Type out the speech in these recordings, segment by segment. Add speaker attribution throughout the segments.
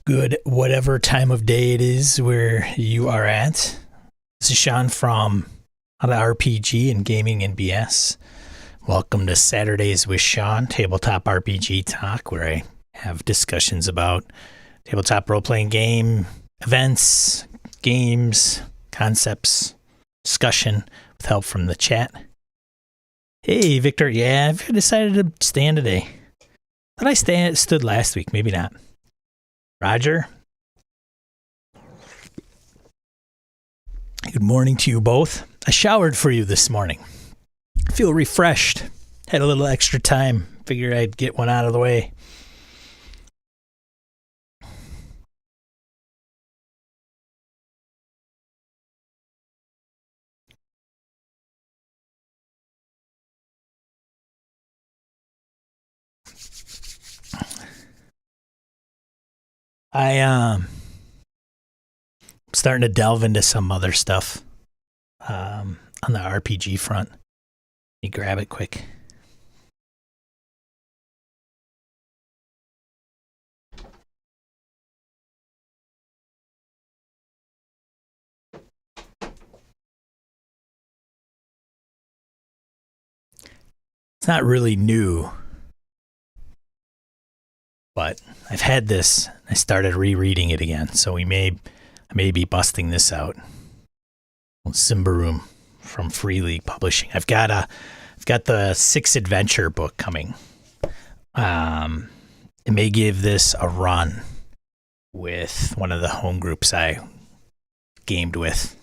Speaker 1: Good, whatever time of day it is where you are at. This is Sean from RPG and Gaming and BS. Welcome to Saturdays with Sean, tabletop RPG talk, where I have discussions about tabletop role-playing game events, games, concepts, discussion with help from the chat. Hey, Victor. Yeah, I've decided to stand today. Thought I stood last week. Maybe not. Roger. Good morning to you both. I showered for you this morning. I feel refreshed. Had a little extra time. Figured I'd get one out of the way. I'm starting to delve into some other stuff on the RPG front. Let me grab it quick. It's not really new, but I've had this. I started rereading it again, so I may be busting this out. Simbaroom from Free League Publishing. I've got the 6 adventure book coming. I may give this a run with one of the home groups I gamed with.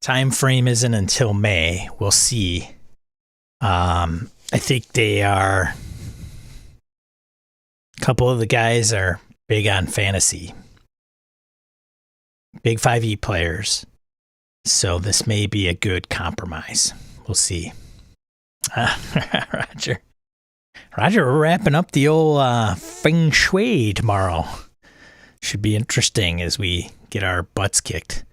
Speaker 1: Time frame isn't until May. We'll see. I think they are. A couple of the guys are big on fantasy. Big 5e players. So this may be a good compromise. We'll see. Roger, we're wrapping up the old Feng Shui tomorrow. Should be interesting as we get our butts kicked.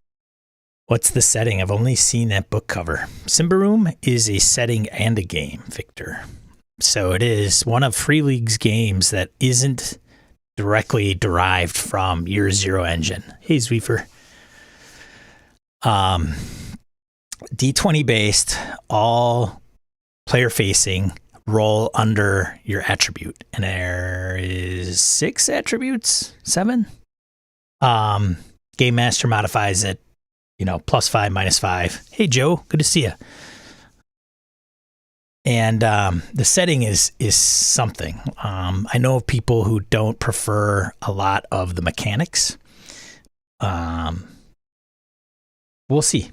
Speaker 1: What's the setting? I've only seen that book cover. Simbaroom is a setting and a game, Victor. So it is one of Free League's games that isn't directly derived from Year Zero engine. Hey, Zwiefer. D20 based, all player facing, roll under your attribute. And there is 6 attributes, 7. Game Master modifies it, +5, -5. Hey, Joe, good to see you. And the setting is something. I know of people who don't prefer a lot of the mechanics. We'll see.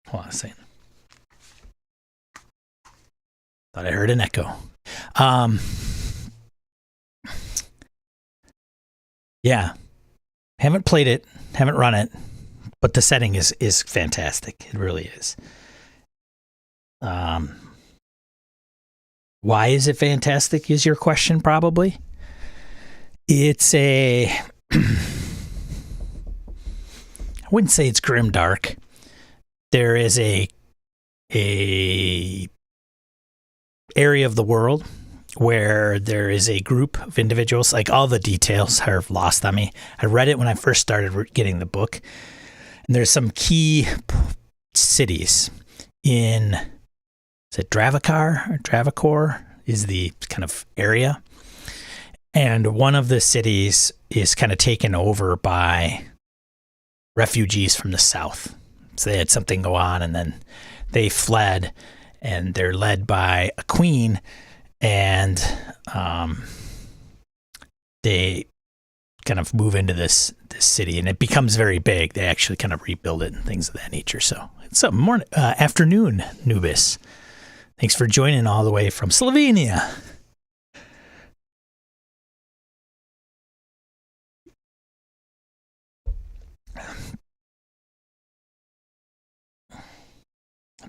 Speaker 1: Hold on a second. Thought I heard an echo. Yeah. Haven't played it. Haven't run it. But the setting is fantastic. It really is. Why is it fantastic is your question, probably. It's I wouldn't say it's grimdark. There is a area of the world where there is a group of individuals. Like, all the details are lost on me. I read it when I first started getting the book. And there's some key cities is it Dravakar or Dravakor is the kind of area. And one of the cities is kind of taken over by refugees from the south. So they had something go on and then they fled, and they're led by a queen, and they kind of move into this city, and it becomes very big. They actually kind of rebuild it and things of that nature. So it's a afternoon, Nubis. Thanks for joining all the way from Slovenia.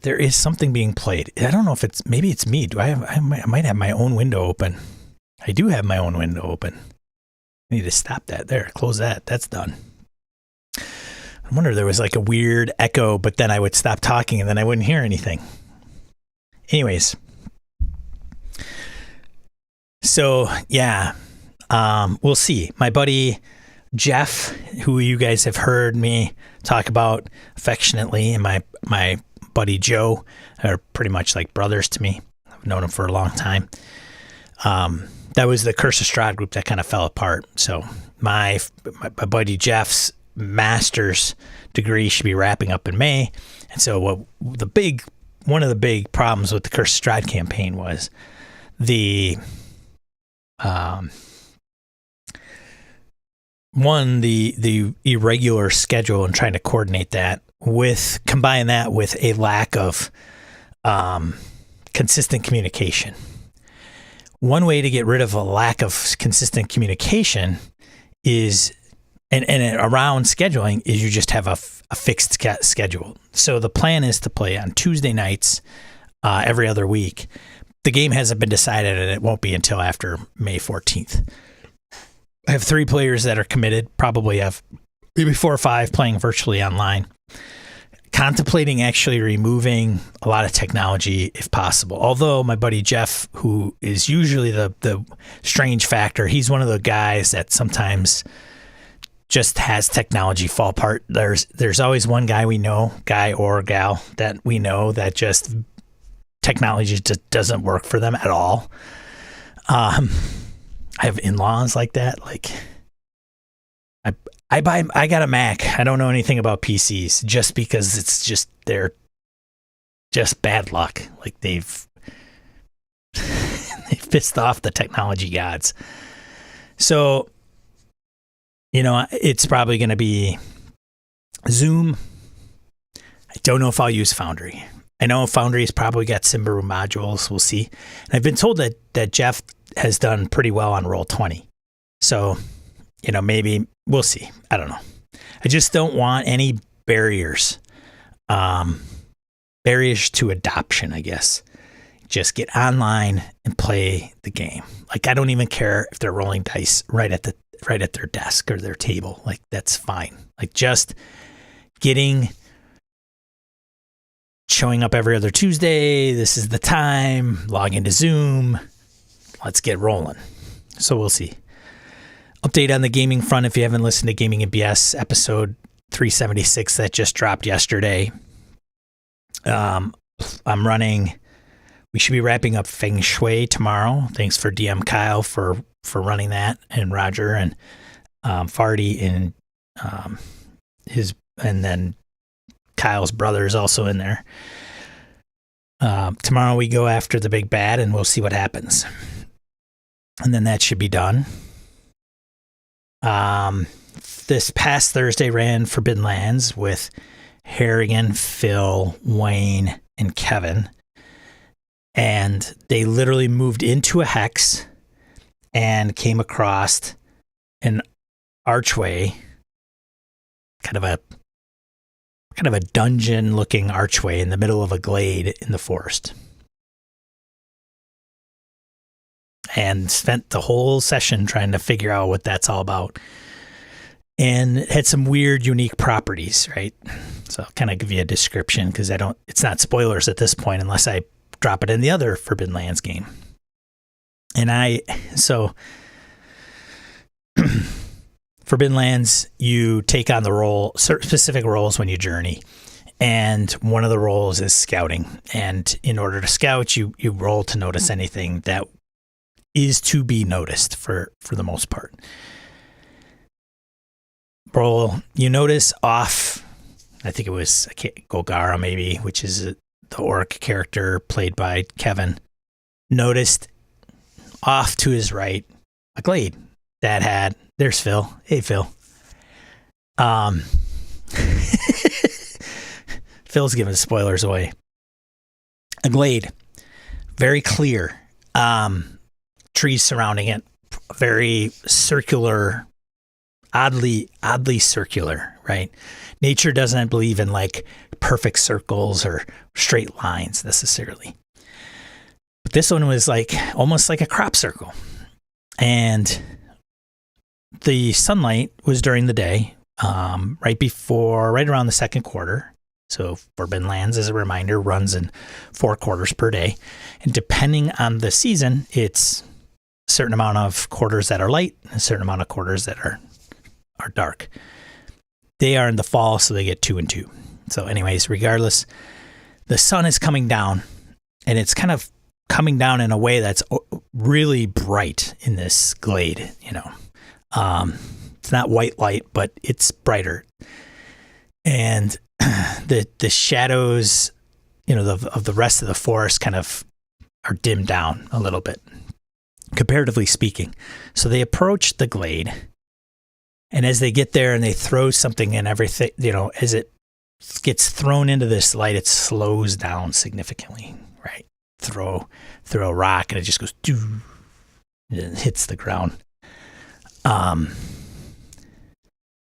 Speaker 1: There is something being played. I don't know if maybe it's me. I might have my own window open. I do have my own window open. I need to stop that. There, close that. That's done. I wonder if there was like a weird echo, but then I would stop talking and then I wouldn't hear anything. Anyways, So yeah, we'll see. My buddy Jeff, who you guys have heard me talk about affectionately, and my buddy Joe are pretty much like brothers to me. I've known them for a long time. That was the Curse of Strahd group that kind of fell apart. So my buddy Jeff's master's degree should be wrapping up in May. And so one of the big problems with the Curse of Strahd campaign was the irregular schedule and trying to coordinate that combine that with a lack of consistent communication. One way to get rid of a lack of consistent communication is, and around scheduling, is you just have a fixed schedule. So the plan is to play on Tuesday nights every other week. The game hasn't been decided, and it won't be until after May 14th. I have 3 players that are committed, probably have maybe 4 or 5 playing virtually online. Contemplating actually removing a lot of technology if possible. Although my buddy Jeff, who is usually the strange factor, he's one of the guys that sometimes just has technology fall apart. There's always one guy or gal that we know that just technology just doesn't work for them at all. I have in-laws like that. Like I got a Mac. I don't know anything about PCs just because they're just bad luck. Like they've pissed off the technology gods. So, it's probably going to be Zoom. I don't know if I'll use Foundry. I know Foundry's probably got Symbaroum modules. We'll see. And I've been told that Jeff has done pretty well on Roll20. So, maybe we'll see. I don't know. I just don't want any barriers. Barriers to adoption, I guess. Just get online and play the game. Like, I don't even care if they're rolling dice right at their desk or their table. Like, that's fine. Like, just showing up every other Tuesday. This is the time. Log into Zoom. Let's get rolling. So we'll see. Update on the gaming front. If you haven't listened to Gaming and BS episode 376 that just dropped yesterday, we should be wrapping up Feng Shui tomorrow. Thanks for DM Kyle for running that, and Roger and Farty and and then Kyle's brother is also in there. Tomorrow we go after the big bad, and we'll see what happens. And then that should be done. This past Thursday ran Forbidden Lands with Harrigan, Phil, Wayne, and Kevin. And they literally moved into a hex and came across an archway, kind of a dungeon-looking archway in the middle of a glade in the forest. And spent the whole session trying to figure out what that's all about. And it had some weird, unique properties, right? So I'll kind of give you a description because it's not spoilers at this point unless I drop it in the other Forbidden Lands game. So Forbidden Lands, you take on specific roles when you journey. And one of the roles is scouting. And in order to scout, you roll to notice anything that is to be noticed for the most part. Roll, you notice off, I think it was Golgara maybe, which is the orc character played by Kevin, noticed off to his right a glade that had, there's Phil. Hey, Phil. Phil's giving spoilers away. A glade, very clear, trees surrounding it, very circular, oddly circular, right? Nature doesn't believe in like perfect circles or straight lines necessarily. But this one was like almost like a crop circle. And the sunlight was during the day, right around the second quarter. So Forbidden Lands, as a reminder, runs in 4 quarters per day. And depending on the season, it's certain amount of quarters that are light and a certain amount of quarters that are dark. They are in the fall, so they get 2 and 2. So anyways, regardless, the sun is coming down, and it's kind of coming down in a way that's really bright in this glade, It's not white light, but it's brighter. And the shadows, of the rest of the forest kind of are dimmed down a little bit, comparatively speaking. So they approach the glade, and as they get there and they throw something in, everything, as it gets thrown into this light, it slows down significantly, right? Throw a rock and it just goes, and it hits the ground. And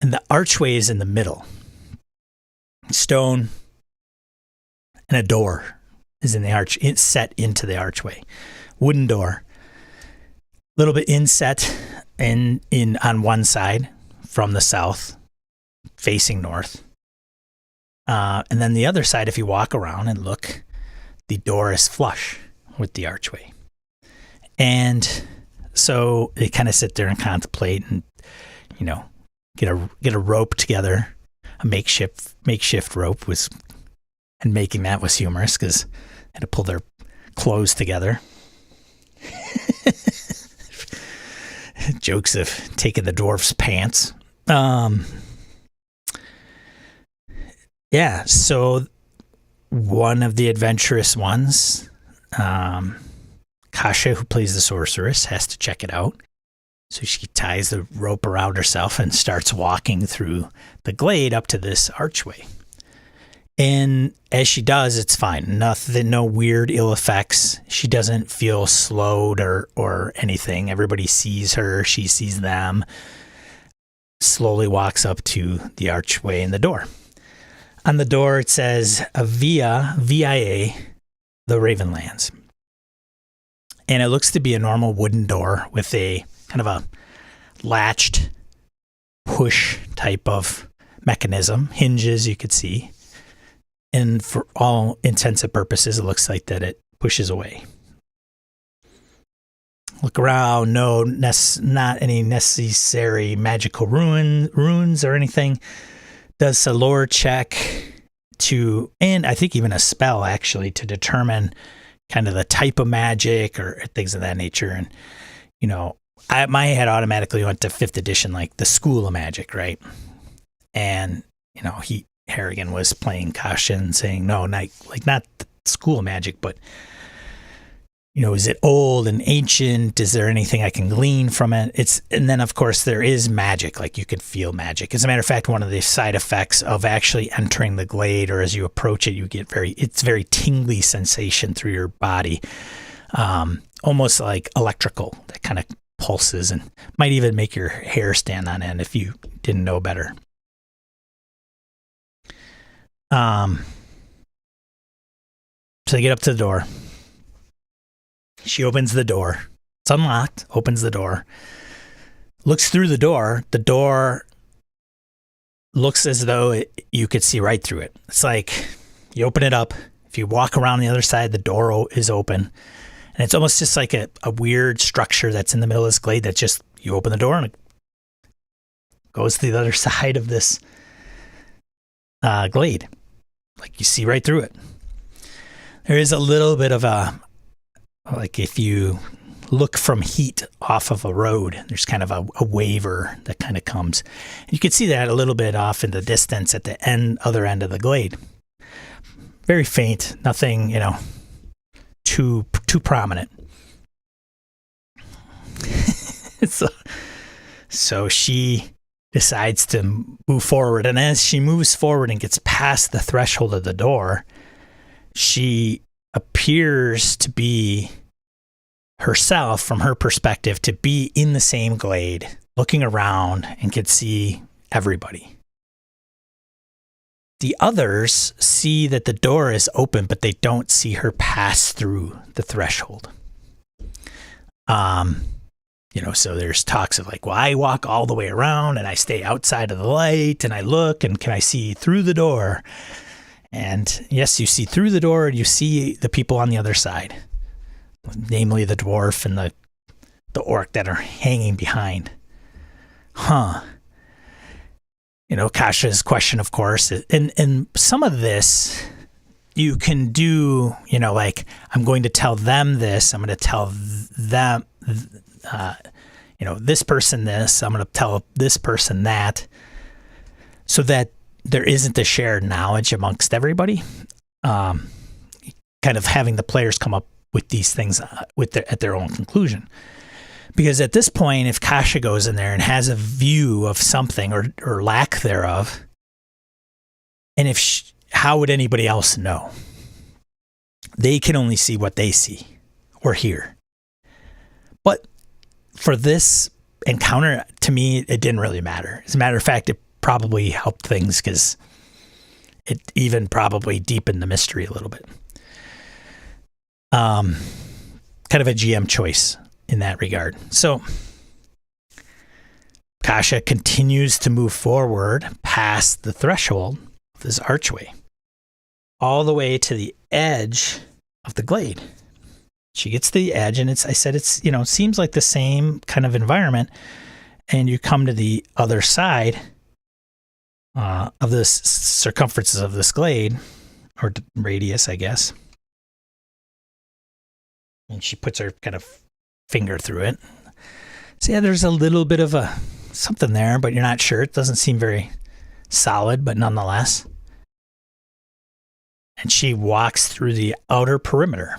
Speaker 1: the archway is in the middle. Stone and a door is in the arch. It's set into the archway. Wooden door. A little bit inset in on one side from the south, facing north. And then the other side, if you walk around and look, the door is flush with the archway. And so they kind of sit there and contemplate and, get a rope together. A makeshift rope and making that was humorous because they had to pull their clothes together. Jokes of taking the dwarf's pants. Yeah, so one of the adventurous ones, Kasha, who plays the sorceress, has to check it out. So she ties the rope around herself and starts walking through the glade up to this archway. And as she does, it's fine. Nothing, no weird ill effects. She doesn't feel slowed or anything. Everybody sees her. She sees them. Slowly walks up to the archway and the door. On the door, it says VIA, the Ravenlands. And it looks to be a normal wooden door with a kind of a latched push type of mechanism, hinges you could see. And for all intents and purposes, it looks like that it pushes away. Look around, not any necessary magical runes or anything. Does a lore check and I think even a spell actually, to determine kind of the type of magic or things of that nature. And, my head automatically went to 5th edition, like the School of Magic, right? And, Harrigan was playing caution, saying, no, not the School of Magic, but, is it old and ancient? Is there anything I can glean from it? And then, of course, there is magic, like you can feel magic. As a matter of fact, one of the side effects of actually entering the glade, or as you approach it, you get it's very tingly sensation through your body, almost like electrical, that kind of pulses and might even make your hair stand on end if you didn't know better. So they get up to the door. She opens the door. It's unlocked. Opens the door. Looks through the door. The door looks as though you could see right through it. It's like you open it up. If you walk around the other side, the door is open. And it's almost just like a weird structure that's in the middle of this glade that just, you open the door and it goes to the other side of this glade. Like you see right through it. There is a little bit of like if you look from heat off of a road, there's kind of a waver that kind of comes. And you can see that a little bit off in the distance at the other end of the glade. Very faint, nothing, too prominent. So she decides to move forward, and as she moves forward and gets past the threshold of the door, she appears to be herself, from her perspective, to be in the same glade, looking around and could see everybody. The others see that the door is open, but they don't see her pass through the threshold. So there's talks of like, well, I walk all the way around and I stay outside of the light and I look and can I see through the door? And yes, you see through the door and you see the people on the other side, namely the dwarf and the the orc that are hanging behind. Huh. Kasha's question, of course, and some of this you can do, like, I'm going to tell them this, I'm going to tell them, this person this, I'm going to tell this person that, so that there isn't a shared knowledge amongst everybody. Kind of having the players come up with these things at their own conclusion. Because at this point, if Kasha goes in there and has a view of something or lack thereof, and how would anybody else know? They can only see what they see or hear. But for this encounter, to me, it didn't really matter. As a matter of fact, it probably helped things because it even probably deepened the mystery a little bit. Kind of a GM choice in that regard. So Kasha continues to move forward past the threshold of this archway, all the way to the edge of the glade. She gets to the edge, and it seems like the same kind of environment, and you come to the other side of this circumferences of this glade, or radius, I guess. And she puts her kind of finger through it. So yeah, there's a little bit of something there, but you're not sure. It doesn't seem very solid, but nonetheless. And she walks through the outer perimeter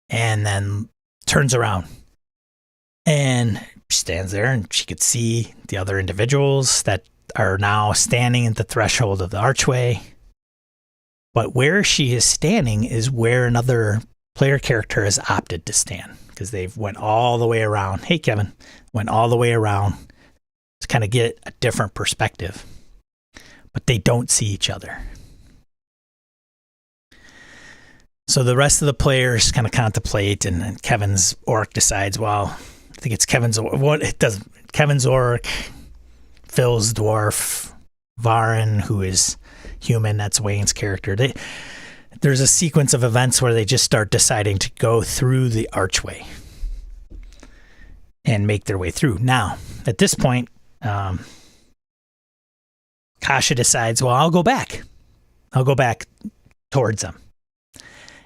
Speaker 1: and then turns around and stands there, and she could see the other individuals that are now standing at the threshold of the archway. But where she is standing is where another player character has opted to stand, because they've went all the way around. Hey, Kevin, went all the way around to kind of get a different perspective. But they don't see each other. So the rest of the players kind of contemplate, and Kevin's orc decides, well, I think it's Kevin's orc, Phil's dwarf, Varen, who is human, that's Wayne's character. There's a sequence of events where they just start deciding to go through the archway and make their way through. Now, at this point, Kasha decides, well, I'll go back. I'll go back towards them.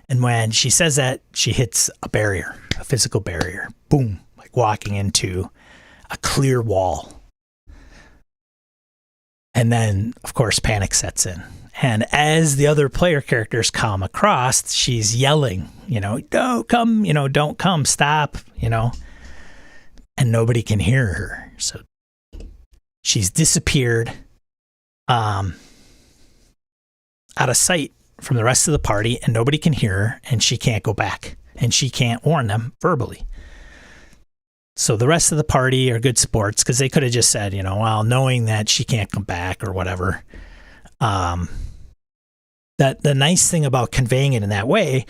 Speaker 1: And when she says that, she hits a barrier, a physical barrier. Boom, like walking into a clear wall. And then, of course, panic sets in. And as the other player characters come across, she's yelling, don't come, don't come, stop, and nobody can hear her. So she's disappeared out of sight from the rest of the party, and nobody can hear her, and she can't go back, and she can't warn them verbally. So the rest of the party are good sports, because they could have just said, well, knowing that she can't come back or whatever. That the nice thing about conveying it in that way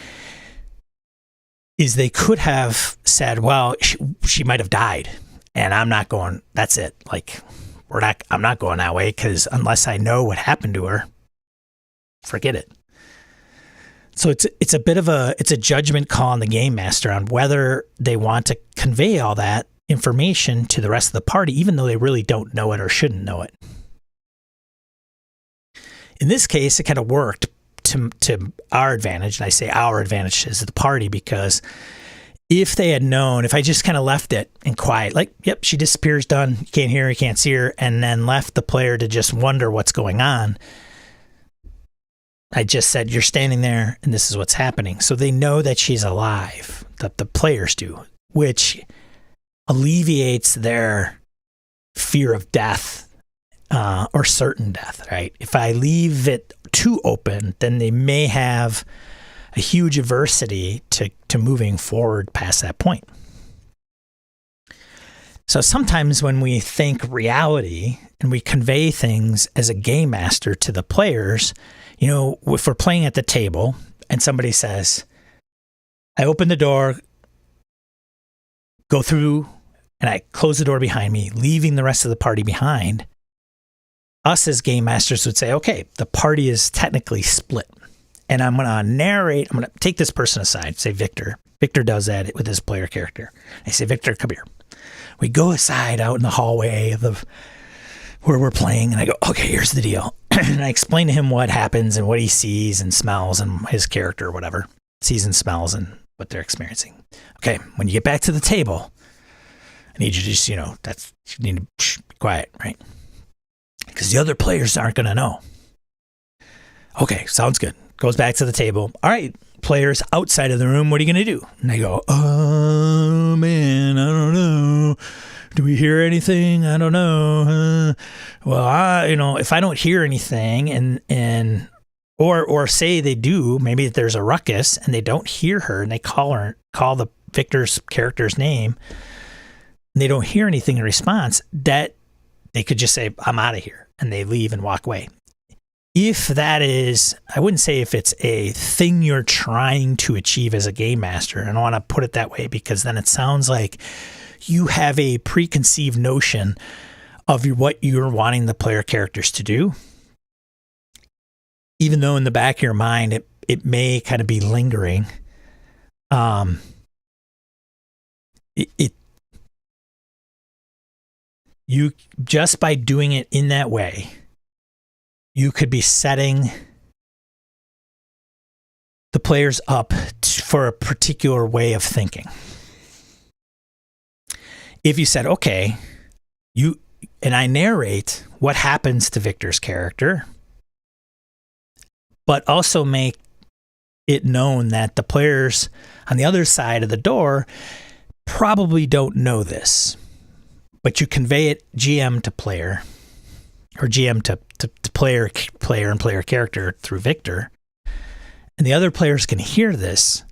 Speaker 1: is they could have said, well, she might have died, and I'm not going, that's it. Like, I'm not going that way, because unless I know what happened to her, forget it. So it's a bit of it's a judgment call on the game master on whether they want to convey all that information to the rest of the party, even though they really don't know it or shouldn't know it. In this case, it kind of worked to our advantage, and I say our advantage as the party, because if they had known, if I just kind of left it in quiet, like, yep, she disappears, done, you can't hear her, you can't see her, and then left the player to just wonder what's going on, I just said, you're standing there and this is what's happening. So they know that she's alive, that the players do, which alleviates their fear of death or certain death, right? If I leave it too open, then they may have a huge adversity to moving forward past that point. So sometimes when we think reality and we convey things as a game master to the players, if we're playing at the table and somebody says, I open the door, go through, and I close the door behind me, leaving the rest of the party behind, us as game masters would say, okay, the party is technically split. and I'm going to narrate. I'm going to take this person aside, say Victor. Victor does that with his player character. I say, Victor, come here. We go aside out in the hallway of where we're playing, and I go, okay, here's the deal. And I explain to him what happens and what he sees and smells and his character or whatever, sees and smells and what they're experiencing. Okay, when you get back to the table, I need you to just, you need to be quiet, right? Because the other players aren't going to know. Okay, sounds good. Goes back to the table. All right, players outside of the room, what are you going to do? And I go, oh, man, I don't know. Do we hear anything? I don't know. Well, if I don't hear anything or say they do, maybe there's a ruckus and they don't hear her and they call the Victor's character's name and they don't hear anything in response, that they could just say, I'm out of here, and they leave and walk away. If that is, I wouldn't say if it's a thing you're trying to achieve as a game master. I don't want to put it that way because then it sounds like you have a preconceived notion of what you're wanting the player characters to do. Even though in the back of your mind, it may kind of be lingering. You just by doing it in that way, you could be setting the players up for a particular way of thinking. If you said, okay, and I narrate what happens to Victor's character, but also make it known that the players on the other side of the door probably don't know this, but you convey it GM to player, or GM to player and player character through Victor, and the other players can hear this,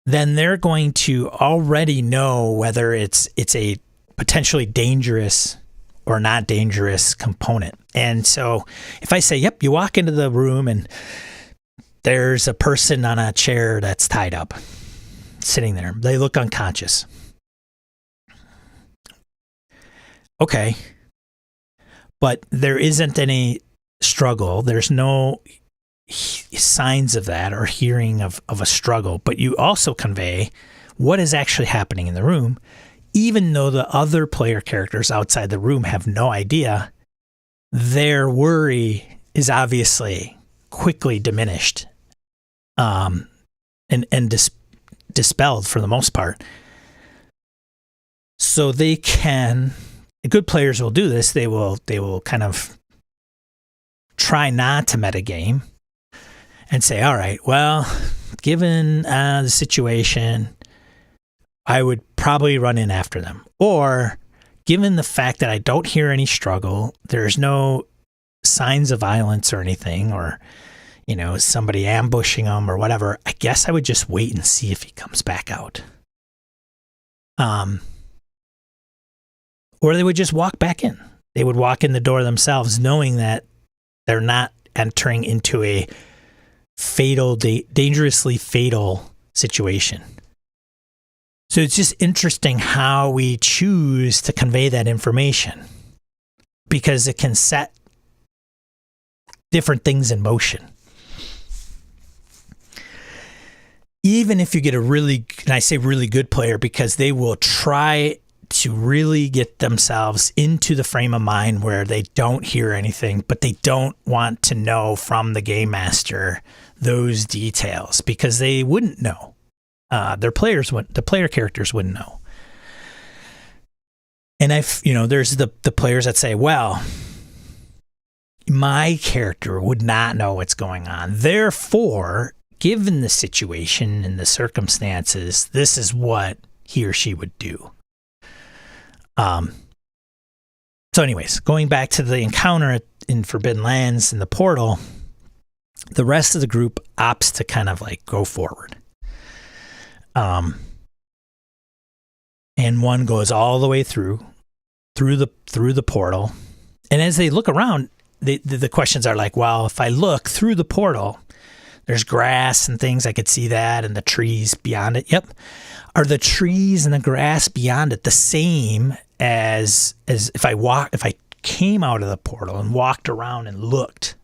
Speaker 1: then they're going to already know whether it's a potentially dangerous or not dangerous component. And so if I say, yep, you walk into the room and there's a person on a chair that's tied up, sitting there. They look unconscious. Okay. But there isn't any struggle. There's no signs of that or hearing of a struggle. But you also convey what is actually happening in the room, even though the other player characters outside the room have no idea. Their worry is obviously quickly diminished and dispelled for the most part. So they can, good players will do this. They will kind of try not to metagame and say, all right, well, given the situation, I would probably run in after them. Or given the fact that I don't hear any struggle, there's no signs of violence or anything, or, somebody ambushing them or whatever, I guess I would just wait and see if he comes back out. Or they would just walk back in. They would walk in the door themselves, knowing that they're not entering into a dangerously fatal situation. So it's just interesting how we choose to convey that information, because it can set different things in motion. Even if you get and I say really good player, because they will try to really get themselves into the frame of mind where they don't hear anything, but they don't want to know from the game master those details, because they wouldn't know. The player characters wouldn't know. And there's the players that say, well, my character would not know what's going on. Therefore, given the situation and the circumstances, this is what he or she would do. So anyways, going back to the encounter in Forbidden Lands in the portal, the rest of the group opts to kind of like go forward. And one goes all the way through the portal. And as they look around, the questions are like, well, if I look through the portal, there's grass and things, I could see that, and the trees beyond it. Yep. Are the trees and the grass beyond it the same as if I came out of the portal and walked around and looked?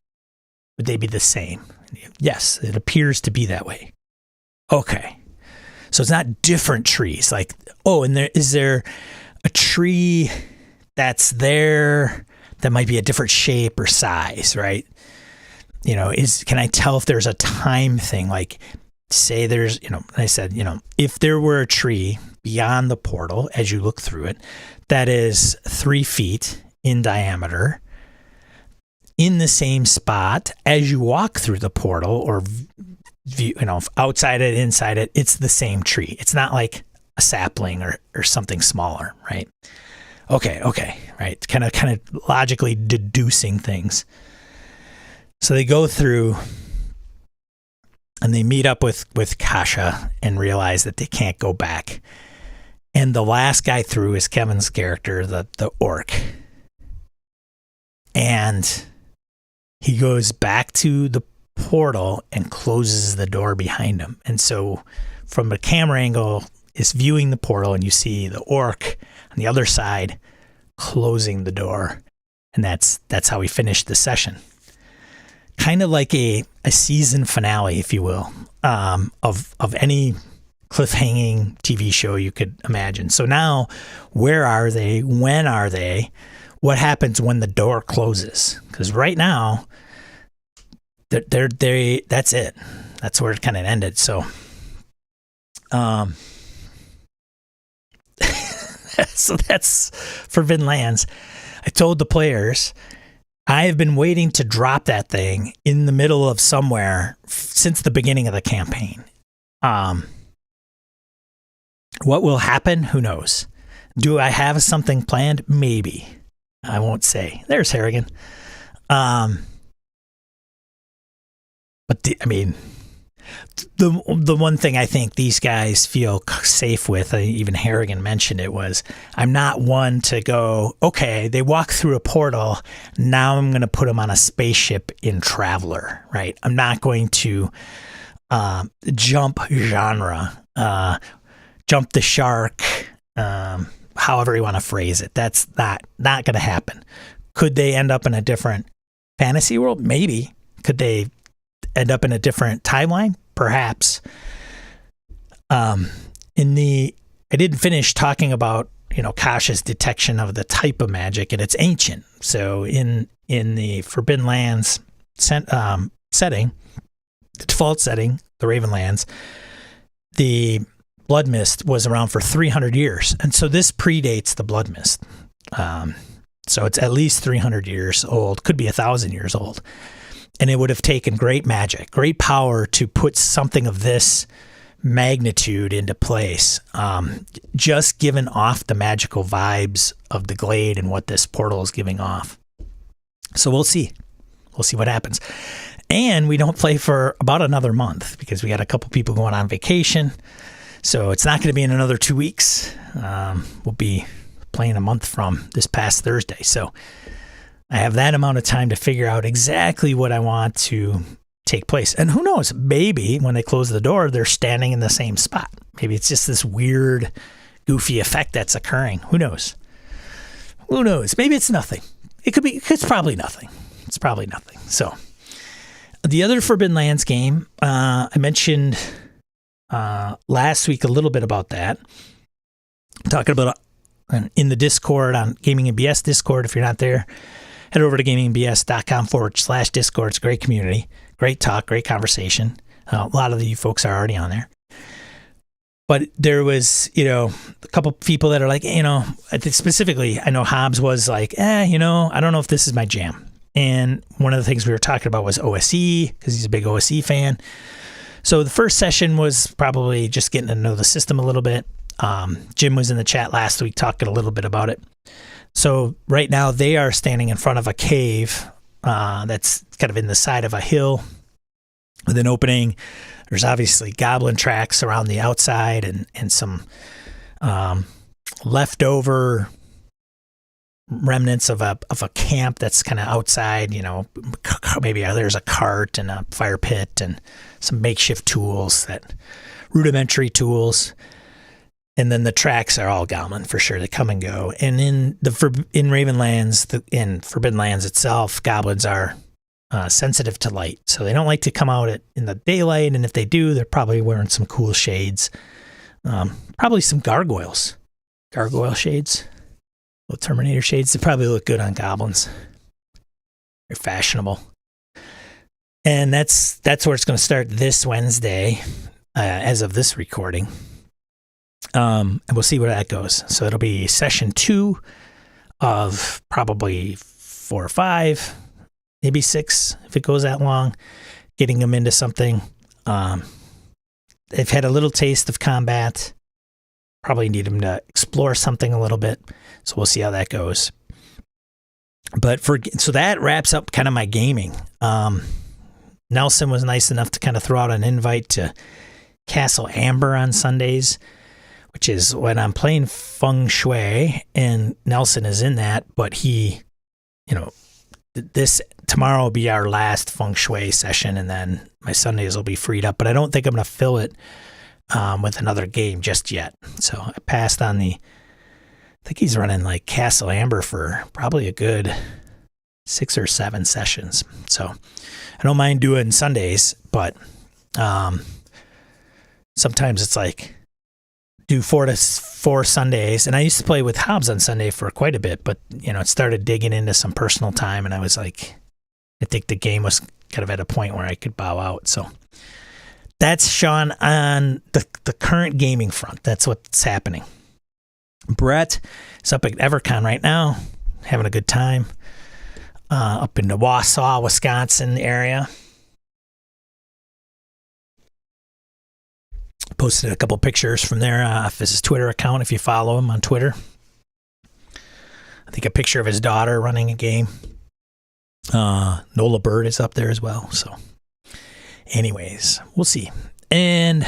Speaker 1: Would they be the same? Yes, it appears to be that way. Okay. So it's not different trees. Like, oh, and is there a tree that's there that might be a different shape or size, right? Can I tell if there's a time thing? Like, say there's, I said, if there were a tree beyond the portal as you look through it that is 3 feet in diameter in the same spot as you walk through the portal, or outside it, inside it, it's the same tree. It's not like a sapling or something smaller, right? Okay, right. Kind of logically deducing things. So they go through and they meet up with Kasha and realize that they can't go back. And the last guy through is Kevin's character, the orc. And he goes back to the portal and closes the door behind him. And so from a camera angle, is viewing the portal, and you see the orc on the other side closing the door. And that's how we finished the session. Kind of like a season finale, if you will, of any cliffhanging TV show you could imagine. So now, where are they? When are they? What happens when the door closes? Because right now, that's it. That's where it kind of ended. So, so that's Forbidden Lands. I told the players, I have been waiting to drop that thing in the middle of somewhere since the beginning of the campaign. What will happen? Who knows? Do I have something planned? Maybe. I won't say. There's Harrigan. But the one thing I think these guys feel safe with, even Harrigan mentioned it, was I'm not one to go, okay, they walk through a portal, now I'm going to put them on a spaceship in Traveler, right? I'm not going to jump genre, jump the shark, however you want to phrase it. That's not going to happen. Could they end up in a different fantasy world? Maybe. Could they end up in a different timeline? Perhaps. I didn't finish talking about, Kasha's detection of the type of magic, and it's ancient. So in the Forbidden Lands setting, the default setting, the Ravenlands, the Blood Mist was around for 300 years. And so this predates the Blood Mist. So it's at least 300 years old, could be 1,000 years old. And it would have taken great magic, great power to put something of this magnitude into place. Just given off the magical vibes of the glade and what this portal is giving off. So we'll see. We'll see what happens. And we don't play for about another month because we got a couple people going on vacation. So it's not going to be in another 2 weeks. We'll be playing a month from this past Thursday. So I have that amount of time to figure out exactly what I want to take place. And who knows, maybe when they close the door, they're standing in the same spot. Maybe it's just this weird, goofy effect that's occurring. Who knows? Who knows? Maybe it's nothing. It's probably nothing. It's probably nothing. So the other Forbidden Lands game, I mentioned last week a little bit about that. I'm talking about in the Discord, on Gaming and BS Discord. If you're not there, head over to gamingandbs.com/Discord. It's a great community, great talk, great conversation. A lot of you folks are already on there. But there was, a couple people that are like, I think specifically, I know Hobbs was like, I don't know if this is my jam. And one of the things we were talking about was OSE, because he's a big OSE fan. So the first session was probably just getting to know the system a little bit. Jim was in the chat last week talking a little bit about it. So right now they are standing in front of a cave that's kind of in the side of a hill with an opening. There's obviously goblin tracks around the outside and some leftover remnants of a camp that's kind of outside. Maybe there's a cart and a fire pit and some makeshift tools, rudimentary tools. And then the tracks are all goblin for sure. They come and go. And in Ravenlands, in Forbidden Lands itself, goblins are sensitive to light. So they don't like to come out in the daylight. And if they do, they're probably wearing some cool shades. Probably some gargoyle shades, little Terminator shades. They probably look good on goblins. They're fashionable. And that's where it's going to start this Wednesday, as of this recording. And we'll see where that goes. So it'll be session 2 of probably 4 or 5, maybe 6 if it goes that long, getting them into something. They've had a little taste of combat. Probably need them to explore something a little bit. So we'll see how that goes. But so that wraps up kind of my gaming. Nelson was nice enough to kind of throw out an invite to Castle Amber on Sundays, which is when I'm playing Feng Shui, and Nelson is in that, but he, tomorrow will be our last Feng Shui session, and then my Sundays will be freed up, but I don't think I'm going to fill it with another game just yet. So I passed on I think he's running like Castle Amber for probably a good 6 or 7 sessions. So I don't mind doing Sundays, but sometimes it's like do 4 to 4 Sundays. And I used to play with Hobbs on Sunday for quite a bit, but it started digging into some personal time, and I was like, I think the game was kind of at a point where I could bow out. So that's Sean on the current gaming front. That's what's happening. Brett is up at EverCon right now, having a good time. Up in the Wausau, Wisconsin area. Posted a couple pictures from there off his Twitter account if you follow him on Twitter. I think a picture of his daughter running a game. Nola Bird is up there as well. So anyways, we'll see. And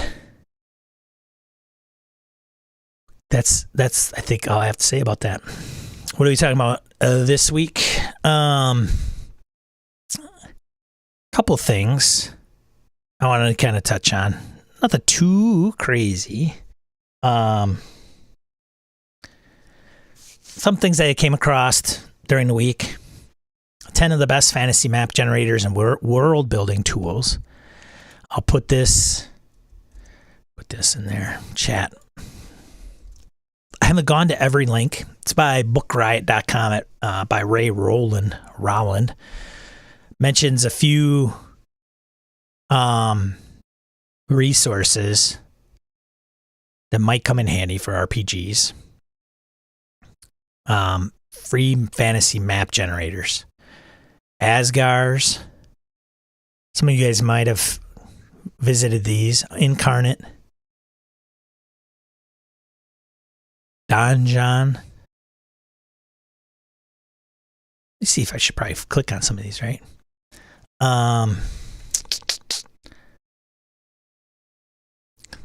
Speaker 1: that's I think all I have to say about that. What are we talking about this week? Couple things I wanted to kind of touch on. Nothing too crazy. Some things that I came across during the week. 10 of the best fantasy map generators and world building tools. I'll put this in there. Chat. I haven't gone to every link. It's by bookriot.com by Ray Rowland. Mentions a few resources that might come in handy for RPGs. Free fantasy map generators. Asgars. Some of you guys might have visited these. Incarnate. Donjon. Let's see if I should probably click on some of these, right?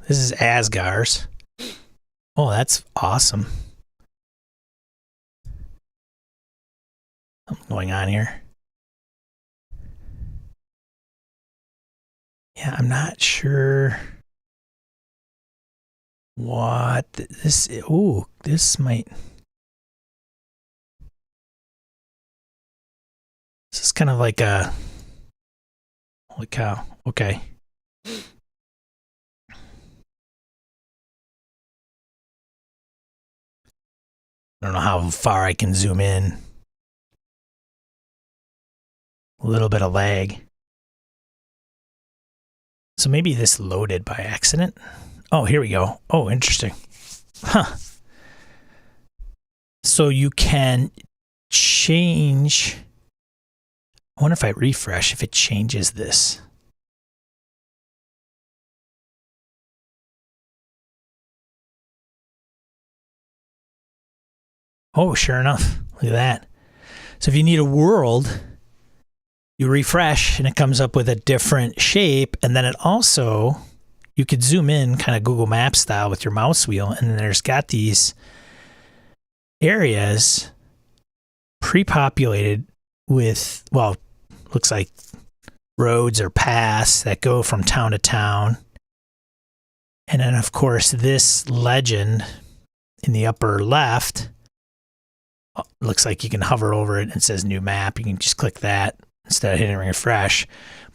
Speaker 1: This is Asgars. Oh, that's awesome. Something going on here. Yeah, I'm not sure what this is. Ooh, this might. This is kind of like a. Holy cow. Okay. I don't know how far I can zoom in. A little bit of lag. So maybe this loaded by accident. Oh, here we go. Oh, interesting. Huh. So you can change. I wonder if I refresh, if it changes this. Oh, sure enough. Look at that. So if you need a world, you refresh and it comes up with a different shape. And then it also, you could zoom in kind of Google Maps style with your mouse wheel. And then there's got these areas pre-populated with, well, looks like roads or paths that go from town to town. And then, of course, this legend in the upper left looks like you can hover over it and it says new map. You can just click that. instead of hitting refresh.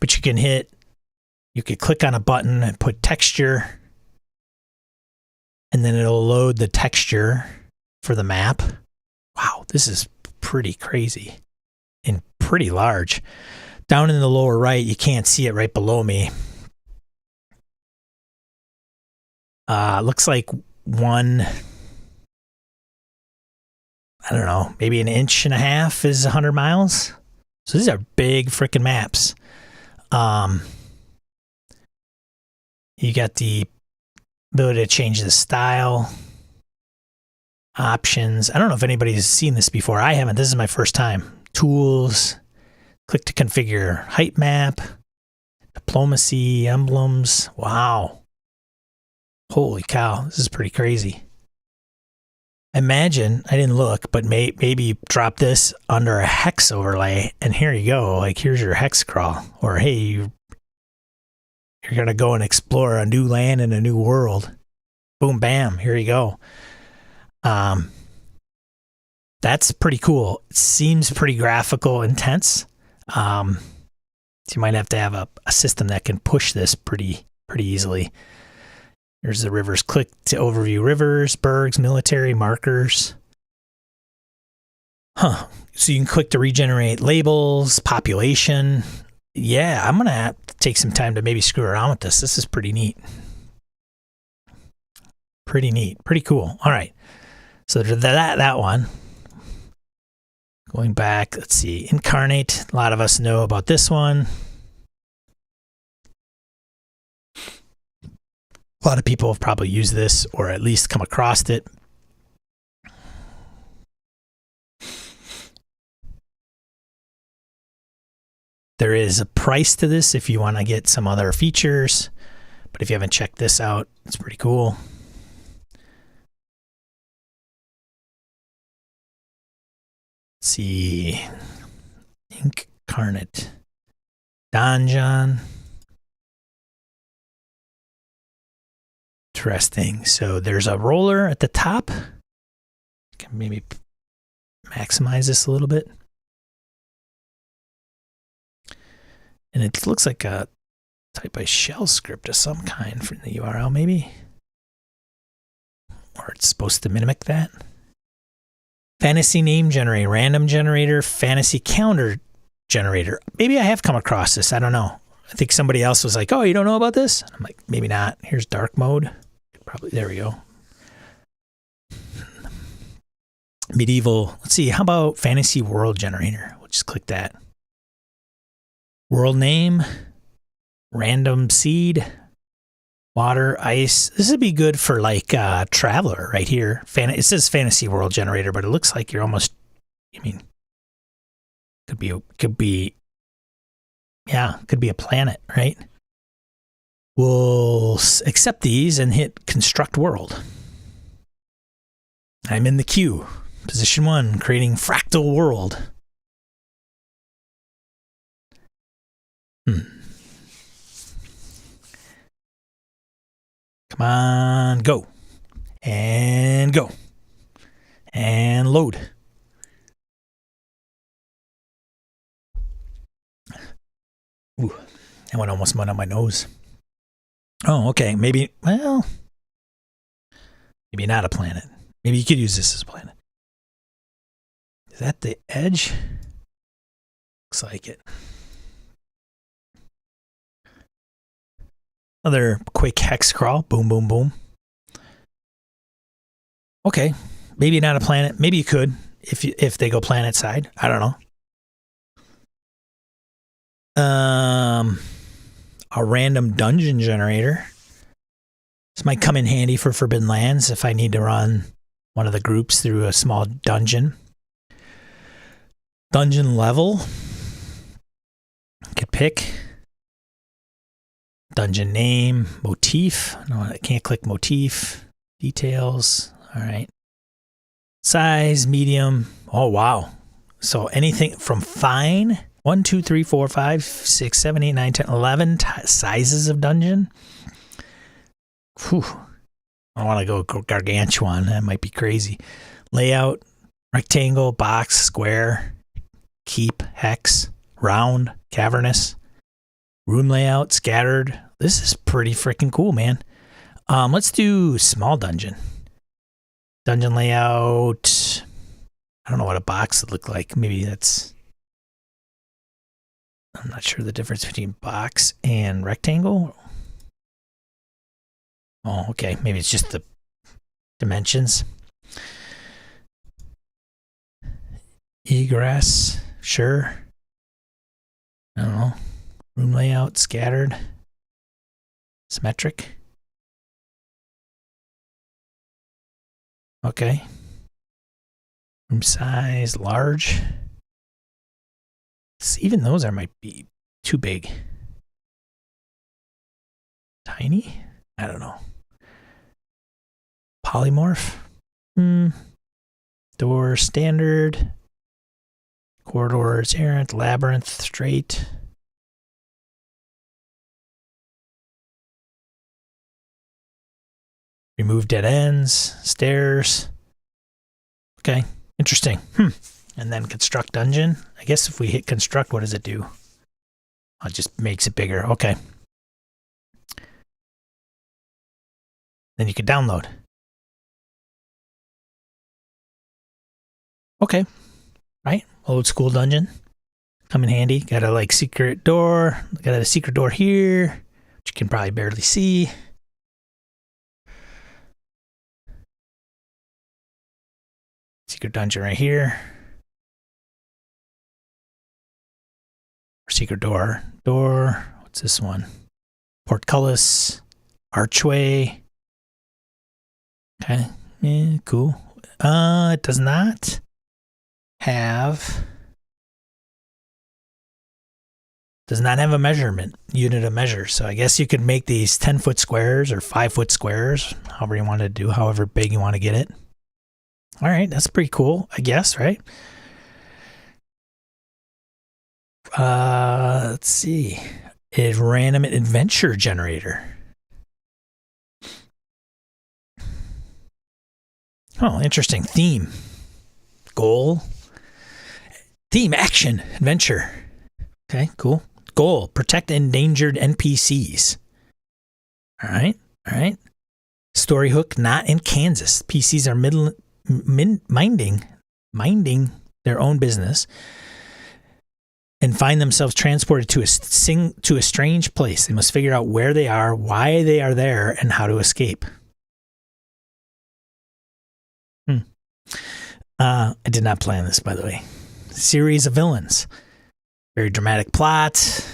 Speaker 1: But you could click on a button and put texture, and then it'll load the texture for the map. Wow, this is pretty crazy and pretty large. Down in the lower right, you can't see it right below me. Looks like I don't know, maybe an inch and a half is 100 miles. So these are big freaking maps. You got the ability to change the style, options. I don't know if anybody's seen this before. I haven't. This is my first time. Tools, click to configure height map, diplomacy, emblems. Wow. Holy cow. This is pretty crazy. Imagine, I didn't look, but maybe drop this under a hex overlay, and here you go. Like, here's your hex crawl. Or, hey, you're going to go and explore a new land and a new world. Boom, bam, here you go. That's pretty cool. It seems pretty graphical intense. So you might have to have a system that can push this pretty easily. There's the rivers. Click to overview rivers, bergs, military, markers. So you can click to regenerate labels, population. Yeah, I'm going to have to take some time to maybe screw around with this. This is pretty neat. Pretty neat. Pretty cool. All right. So that one. Going back, let's see. Incarnate. A lot of us know about this one. A lot of people have probably used this or at least come across it. There is a price to this if you want to get some other features, but if you haven't checked this out, it's pretty cool. Let's see. Incarnate Donjon. Interesting. So there's a roller at the top. Can maybe maximize this a little bit. And it looks like a type of shell script of some kind from the URL, maybe. Or it's supposed to mimic that. Fantasy name generator, random generator, fantasy calendar generator. Maybe I have come across this. I don't know. I think somebody else was like, oh, you don't know about this? I'm like, maybe not. Here's dark mode. Probably, there we go. Medieval. Let's see. How about fantasy world generator? We'll just click that. World name, random seed, water, ice. This would be good for like Traveler right here. It says fantasy world generator, but it looks like you're almost, I mean, could be a planet, right? We'll accept these and hit construct world. I'm in the queue. Position 1, creating fractal world. Come on, go. And go. And load. Ooh, that one almost went on my nose. Oh, okay. Maybe not a planet. Maybe you could use this as a planet. Is that the edge? Looks like it. Another quick hex crawl. Boom, boom, boom. Okay. Maybe not a planet. Maybe you could if they go planet side. I don't know. A random dungeon generator. This might come in handy for Forbidden Lands if I need to run one of the groups through a small dungeon. Dungeon level. Could pick. Dungeon name. Motif. No, I can't click motif. Details. All right. Size, medium. Oh, wow. So anything from fine. 1, 2, 3, 4, 5, 6, 7, 8, 9, 10, 11 sizes of dungeon. Whew. I want to go gargantuan. That might be crazy. Layout, rectangle, box, square, keep, hex, round, cavernous, room layout, scattered. This is pretty freaking cool, man. Let's do small dungeon. Dungeon layout. I don't know what a box would look like. Maybe that's... I'm not sure the difference between box and rectangle. Oh, okay. Maybe it's just the dimensions. Egress. Sure. I don't know. Room layout, scattered. Symmetric. Okay. Room size, large. Even those might be too big. Tiny? I don't know. Polymorph? Door, standard. Corridors, errant, labyrinth, straight. Remove dead ends, stairs. Okay, interesting. And then construct dungeon. I guess if we hit construct, what does it do? Oh, it just makes it bigger. Okay. Then you could download. Okay. Right? Old school dungeon. Come in handy. Got a like secret door. Got a secret door here, which you can probably barely see. Secret dungeon right here. Secret door. What's this one? Portcullis. Archway. Okay. Yeah, cool. It does not have a measurement unit of measure. So I guess you could make these 10-foot squares or 5-foot squares, however you want to do, however big you want to get it. All right, that's pretty cool, I guess, right? Let's see. A random adventure generator. Oh, interesting. Theme. Goal. Theme, action, adventure. Okay, cool. Goal, protect endangered NPCs. All right. Story hook, not in Kansas. PCs are minding their own business and find themselves transported to a strange place. They must figure out where they are, why they are there, and how to escape. I did not plan this, by the way. Series of villains. Very dramatic plot.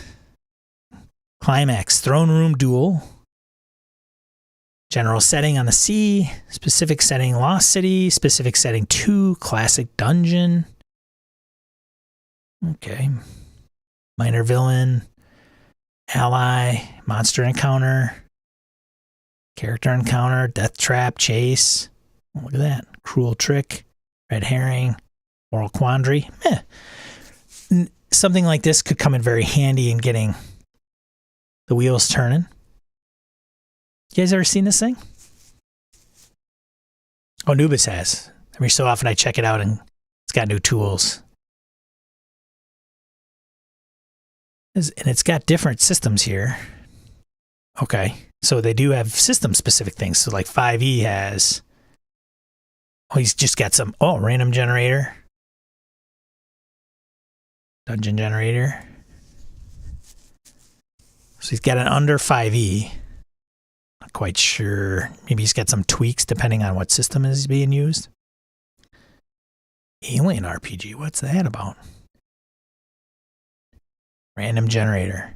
Speaker 1: Climax, throne room duel. General setting on the sea. Specific setting, Lost City. Specific setting 2, classic dungeon. Okay. Minor villain. Ally. Monster encounter. Character encounter. Death trap. Chase. Oh, look at that. Cruel trick. Red herring. Moral quandary. Something like this could come in very handy in getting the wheels turning. You guys ever seen this thing? Oh, Nubis has. Every so often I check it out and it's got new tools. And it's got different systems here. Okay. So they do have system specific things. So like 5e has... Oh, he's just got some... Oh, random generator. Dungeon generator. So he's got an under 5e. Not quite sure. Maybe he's got some tweaks depending on what system is being used. Alien RPG. What's that about? Random generator.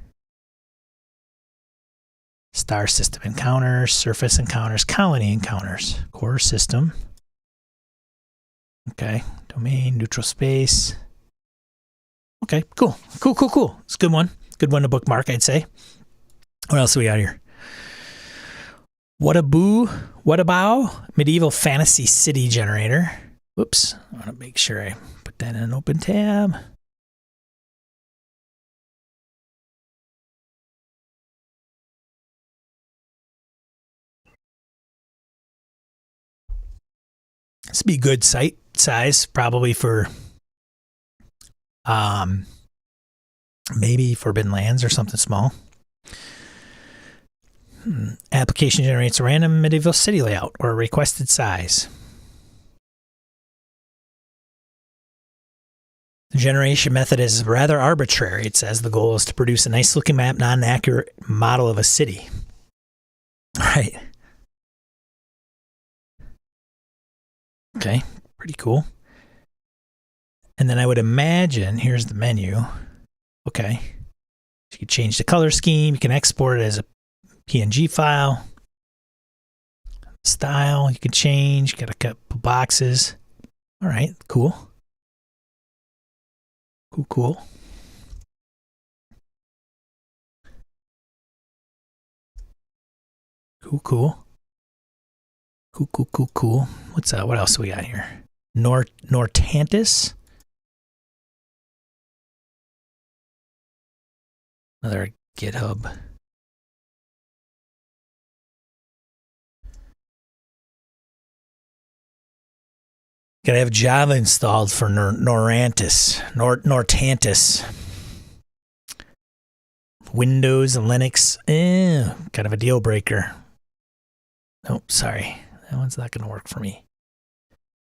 Speaker 1: Star system encounters. Surface encounters. Colony encounters. Core system. Okay. Domain. Neutral space. Okay, cool. It's a good one. Good one to bookmark, I'd say. What else do we got here? What a bow? Medieval fantasy city generator. Whoops. I want to make sure I put that in an open tab. This would be good site size, probably for Maybe Forbidden Lands or something small. Application generates a random medieval city layout or a requested size. The generation method is rather arbitrary. It says the goal is to produce a nice looking map, not an accurate model of a city. Right. Okay, pretty cool. And then I would imagine, here's the menu. Okay. You can change the color scheme. You can export it as a PNG file. Style, you can change. Got a couple boxes. All right, cool. Cool. Cool. What's that? What else do we got here? Nortantis. Another GitHub. Gotta have Java installed for Nortantis. Windows and Linux. Kind of a deal breaker. Nope, sorry. That one's not gonna work for me.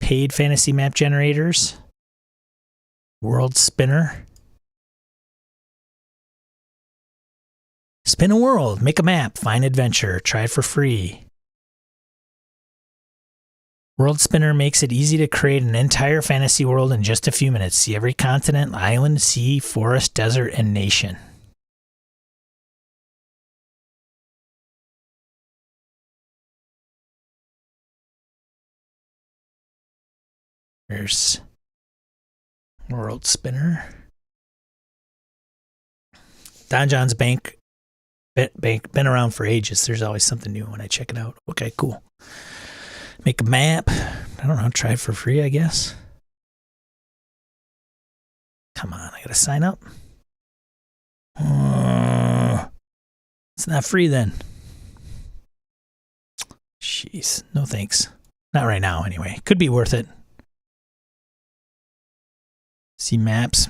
Speaker 1: Paid fantasy map generators. World Spinner. Spin a world, make a map, find adventure, try it for free. World Spinner makes it easy to create an entire fantasy world in just a few minutes. See every continent, island, sea, forest, desert, and nation. There's World Spinner. Don John's Bank been around for ages. There's always something new when I check it out. Okay, cool. Make a map. I don't know. Try it for free, I guess. Come on, I gotta sign up. It's not free then. Jeez, no thanks. Not right now, anyway. Could be worth it. See maps.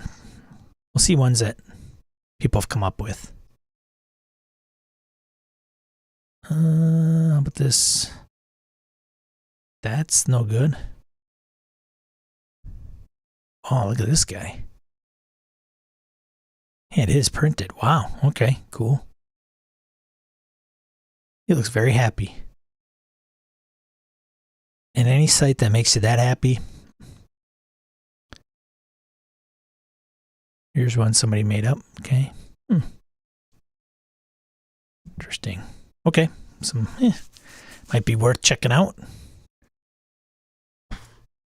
Speaker 1: We'll see ones that people have come up with. How about this? That's no good. Oh, look at this guy. It is printed. Wow. Okay, cool. He looks very happy. And any site that makes you that happy. Here's one somebody made up. Okay. Interesting. Okay. Might be worth checking out.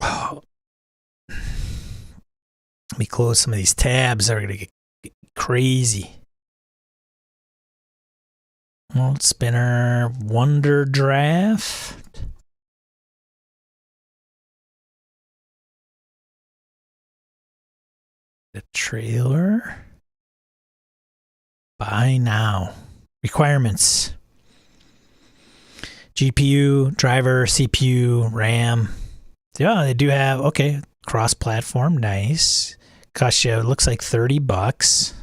Speaker 1: Oh. Let me close some of these tabs. They're going to get crazy. World Spinner, Wonder Draft. The trailer. Buy now. Requirements. GPU, driver, CPU, RAM. Yeah, they do have, okay, cross-platform, nice. Cost you, looks like $30.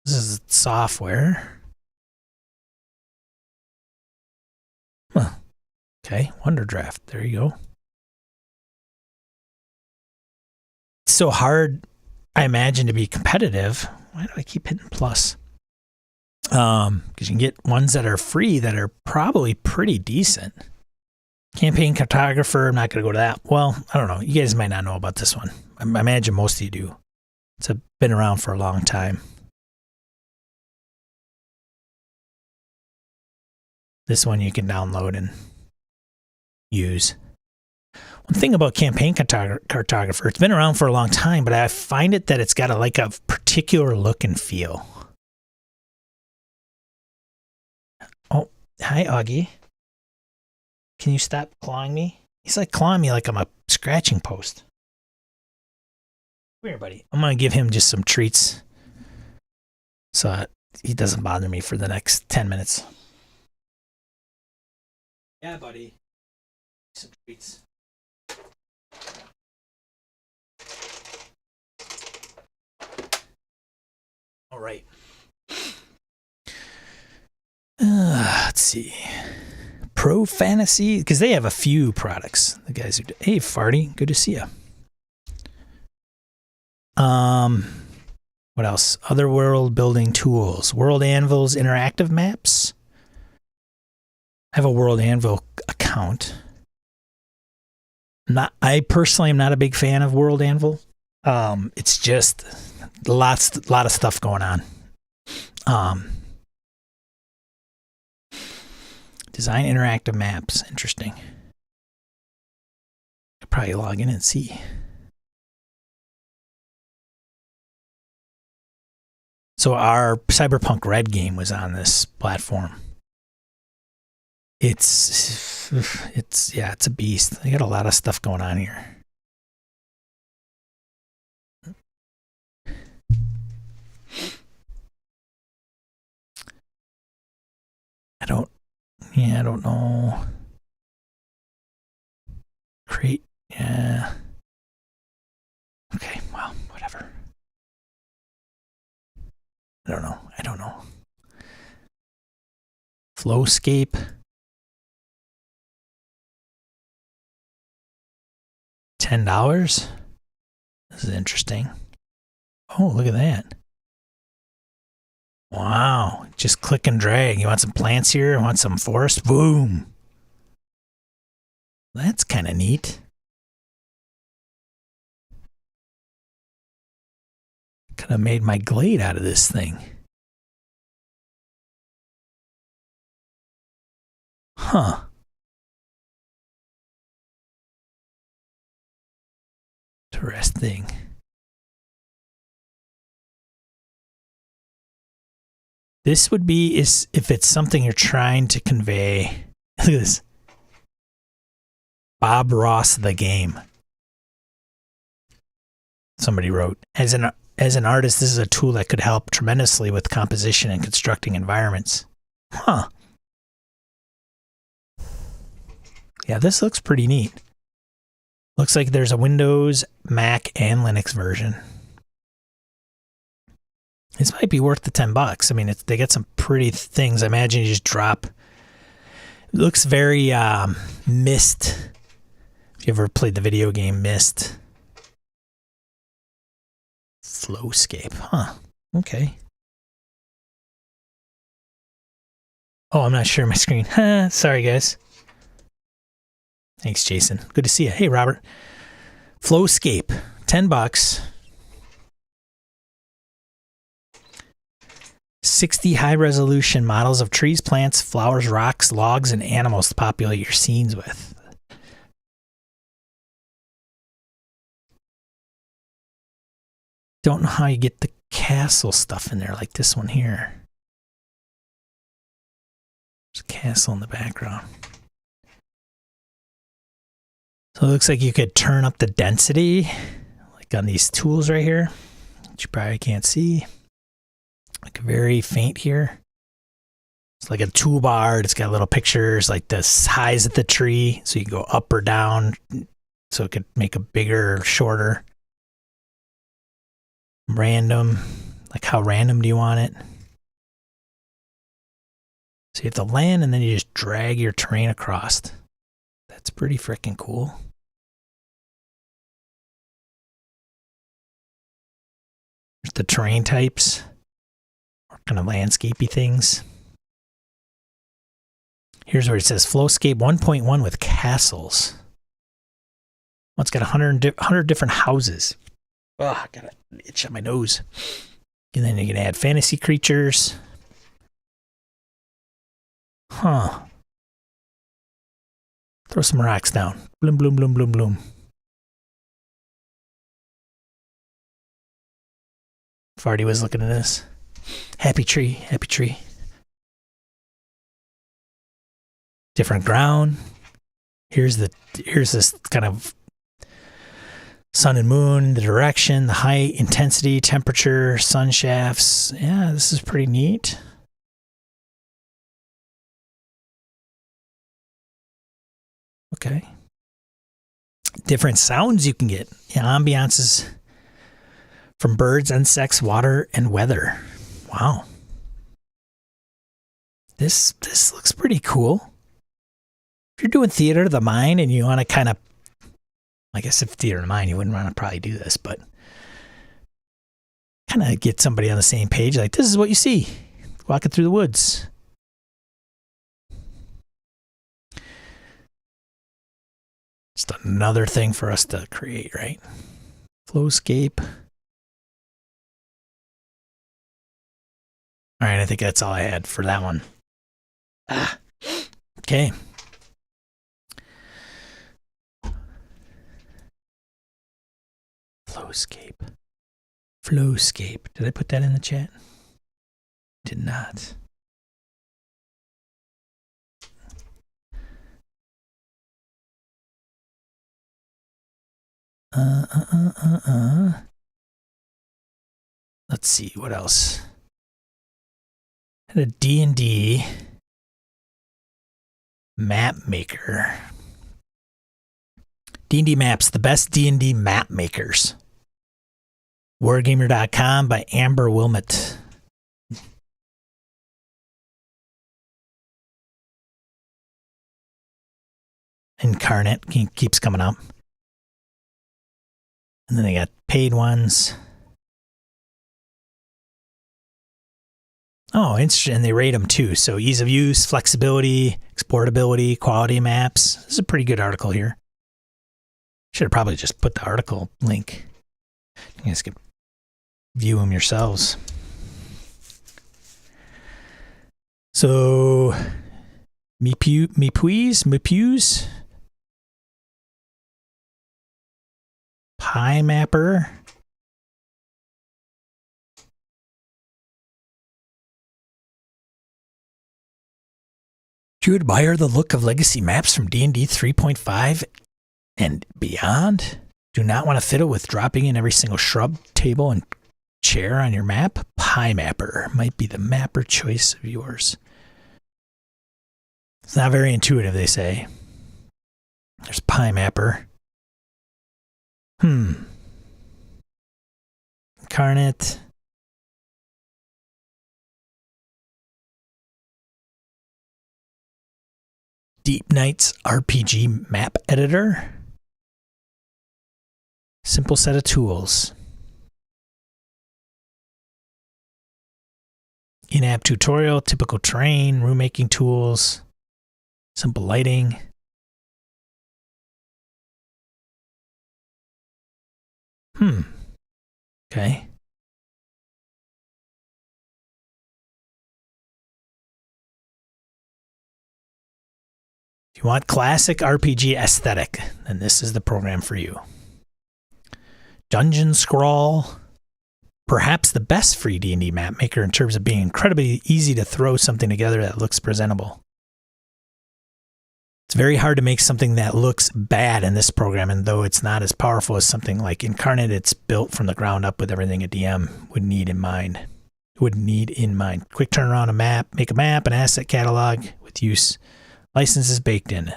Speaker 1: This is software. Huh. Okay, Wonder Draft, there you go. It's so hard, I imagine, to be competitive. Why do I keep hitting plus? Because you can get ones that are free that are probably pretty decent. Campaign Cartographer, I'm not going to go to that. Well, I don't know. You guys might not know about this one. I imagine most of you do. It's been around for a long time. This one you can download and use. One thing about Campaign Cartographer, it's been around for a long time, but I find it that it's got a particular look and feel. Oh, hi, Augie. Can you stop clawing me? He's like clawing me like I'm a scratching post. Come here, buddy. I'm going to give him just some treats so he doesn't bother me for the next 10 minutes. Yeah, buddy. Some treats. All right. Let's see. Pro Fantasy, because they have a few products. The guys who do. Hey, Farty, good to see you. What else? Other world building tools. World Anvil's interactive maps. I have a World Anvil account. I personally am not a big fan of World Anvil. It's just a lot of stuff going on. Design interactive maps. Interesting. I'll probably log in and see. So our Cyberpunk Red game was on this platform. It's a beast. They got a lot of stuff going on here. I don't know. Create, yeah. Okay, well, whatever. I don't know. Flowscape. $10. This is interesting. Oh, look at that. Wow. Just click and drag. You want some plants here? You want some forest? Boom. That's kind of neat. Could have made my glade out of this thing. Huh. Interesting. This would be if it's something you're trying to convey. Look at this. Bob Ross the game. Somebody wrote, as an artist, this is a tool that could help tremendously with composition and constructing environments. Huh. Yeah, this looks pretty neat. Looks like there's a Windows, Mac, and Linux version. This might be worth the $10. I mean, they get some pretty things. I imagine you just drop. It looks very Myst. If you ever played the video game Myst. Flowscape, huh? Okay. Oh, I'm not sure my screen. Sorry, guys. Thanks, Jason. Good to see you. Hey, Robert. Flowscape, $10. 60 high-resolution models of trees, plants, flowers, rocks, logs, and animals to populate your scenes with. Don't know how you get the castle stuff in there like this one here. There's a castle in the background. So it looks like you could turn up the density, like on these tools right here, which you probably can't see. Like very faint here. It's like a toolbar. It's got little pictures like the size of the tree. So you can go up or down. So it could make a bigger or shorter. Random. Like how random do you want it? So you have to land and then you just drag your terrain across. That's pretty freaking cool. There's the terrain types. Kind of landscapey things. Here's where it says Flowscape 1.1 with castles. Well, it's got 100 different houses. Oh, I got an itch on my nose. And then you can add fantasy creatures. Huh. Throw some rocks down. Bloom, bloom, bloom, bloom, bloom. Farty was looking at this. Happy tree, happy tree. Different ground. Here's this kind of sun and moon, the direction, the height, intensity, temperature, sun shafts. Yeah, this is pretty neat. Okay. Different sounds you can get. Yeah, ambiances from birds, insects, water, and weather. Wow. This looks pretty cool. If you're doing theater of the mind and you want to kind of, I guess if theater of the mind, you wouldn't want to probably do this, but kind of get somebody on the same page. Like, this is what you see walking through the woods. Just another thing for us to create, right? Flowscape. All right, I think that's all I had for that one. Okay. Flowscape. Flowscape. Did I put that in the chat? Did not. Let's see, what else? I had a D&D map maker. D&D Maps, the best D&D map makers. Wargamer.com by Amber Wilmot. Incarnate keeps coming up. And then they got paid ones. Oh, interesting. And they rate them too. So ease of use, flexibility, exportability, quality maps. This is a pretty good article here. Should have probably just put the article link. You guys can view them yourselves. So, Mepews, Pie Mapper. Do you admire the look of legacy maps from D&D 3.5 and beyond? Do not want to fiddle with dropping in every single shrub, table, and chair on your map? Pie Mapper might be the mapper choice of yours. It's not very intuitive, they say. There's Pie Mapper. Incarnate. Deep Night's RPG Map Editor. Simple set of tools. In-app tutorial, typical terrain, room making tools, simple lighting. Okay. If you want classic RPG aesthetic, then this is the program for you. Dungeon Scrawl, perhaps the best free D&D map maker in terms of being incredibly easy to throw something together that looks presentable. It's very hard to make something that looks bad in this program, and though it's not as powerful as something like Incarnate, it's built from the ground up with everything a DM would need in mind. Quick turnaround a map, make a map, an asset catalog with use. Licenses baked in.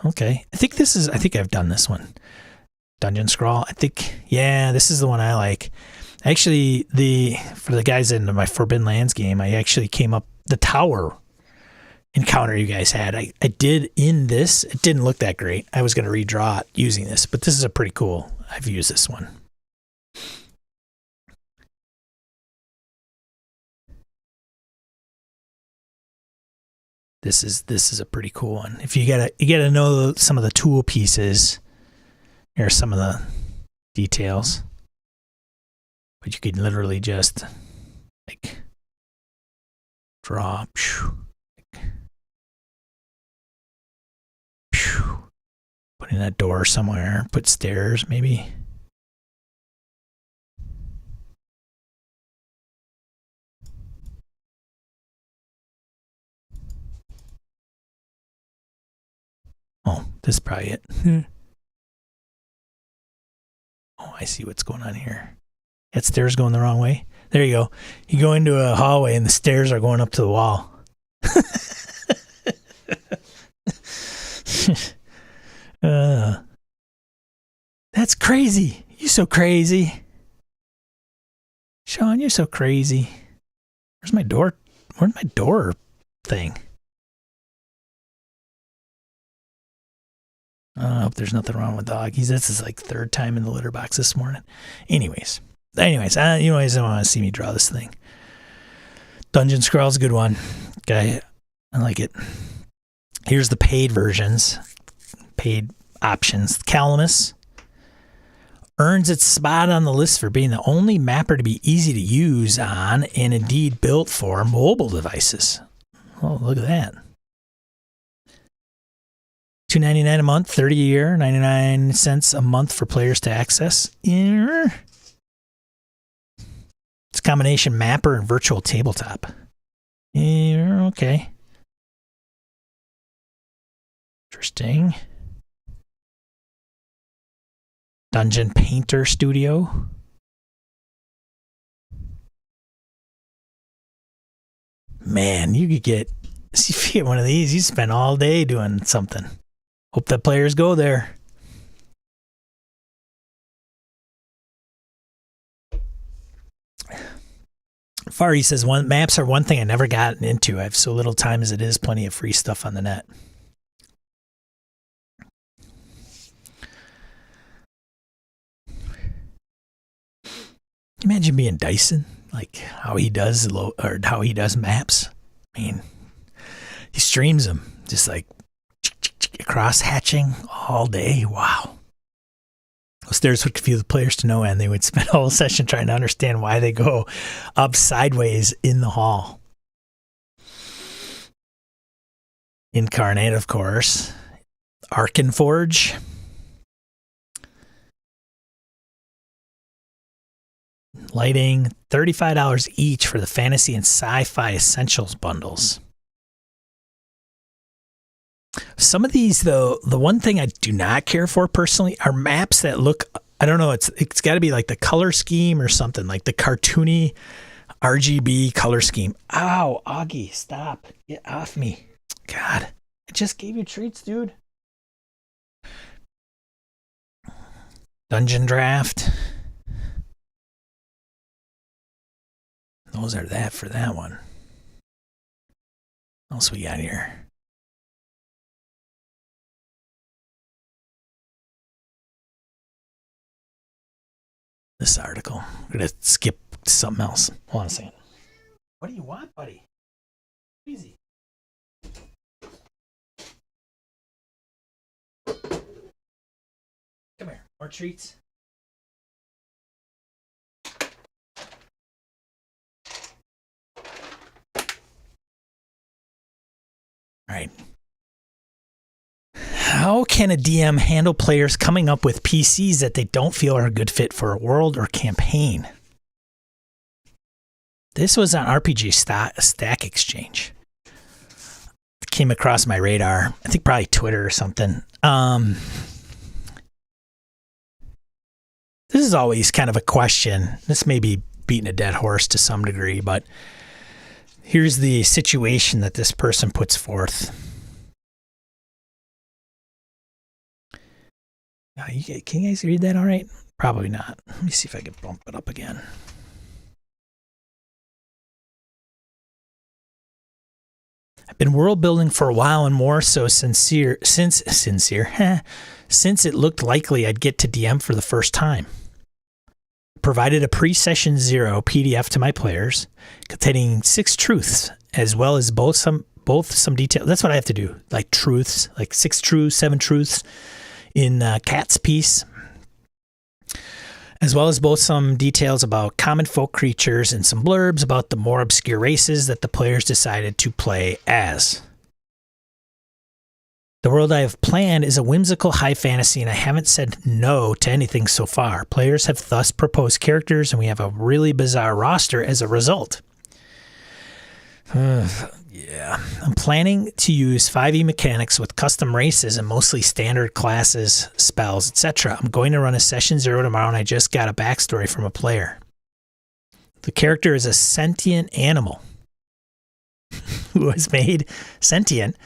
Speaker 1: Okay. I think I've done this one. Dungeon Scrawl. This is the one I like. Actually, for the guys in my Forbidden Lands game, I actually came up the tower encounter you guys had. I did in this. It didn't look that great. I was going to redraw it using this, but this is a pretty cool. I've used this one. This is a pretty cool one. If you gotta know some of the tool pieces. Here are some of the details. But you can literally just like draw. Put in a door somewhere. Put stairs maybe. Oh, this is probably it. Oh, I see what's going on here. That stairs going the wrong way. There you go. You go into a hallway and the stairs are going up to the wall. That's crazy. You're so crazy. Sean, you're so crazy. Where's my door? Where's my door thing? I hope there's nothing wrong with doggies. This is like third time in the litter box this morning. Anyways, you guys don't want to see me draw this thing. Dungeon Scrawl's a good one. Okay, I like it. Here's the paid versions, paid options. Calamus earns its spot on the list for being the only mapper to be easy to use on and indeed built for mobile devices. Oh, look at that. $2.99 a month, 30 a year, 99 cents a month for players to access. It's a combination mapper and virtual tabletop. Okay. Interesting. Dungeon Painter Studio. Man, if you get one of these, you spend all day doing something. Hope that players go there. Fari says, maps are one thing I never gotten into. I have so little time as it is, plenty of free stuff on the net. Imagine being Dyson, like how he does maps. I mean, he streams them just like cross hatching all day. Wow. Those stairs would confuse the players to no end. They would spend a whole session trying to understand why they go up sideways in the hall. Incarnate, of course. Arkenforge. Lighting, $35 each for the fantasy and sci-fi essentials bundles. Some of these, though, the one thing I do not care for personally are maps that look, I don't know, it's got to be like the color scheme or something, like the cartoony RGB color scheme. Ow, Augie, stop. Get off me. God, I just gave you treats, dude. Dungeon Draft. Those are that for that one. What else we got here? This article. I'm going to skip to something else. Hold on a second. What do you want, buddy? Easy. Come here. More treats. All right. How can a DM handle players coming up with PCs that they don't feel are a good fit for a world or campaign? This was on RPG Stack Exchange. It came across my radar. I think probably Twitter or something. This is always kind of a question. This may be beating a dead horse to some degree, but here's the situation that this person puts forth. Can you guys read that all right? Probably not. Let me see if I can bump it up again. I've been world building for a while and more so since it looked likely I'd get to DM for the first time. Provided a pre-session 0 PDF to my players containing 6 truths as well as both some detail. That's what I have to do, like truths, like 6 truths, 7 truths in Kat's piece, as well as both some details about common folk creatures and some blurbs about the more obscure races that the players decided to play as. The world I have planned is a whimsical high fantasy, and I haven't said no to anything so far. Players have thus proposed characters, and we have a really bizarre roster as a result. Yeah. I'm planning to use 5e mechanics with custom races and mostly standard classes, spells, etc. I'm going to run a session 0 tomorrow, and I just got a backstory from a player. The character is a sentient animal who was made sentient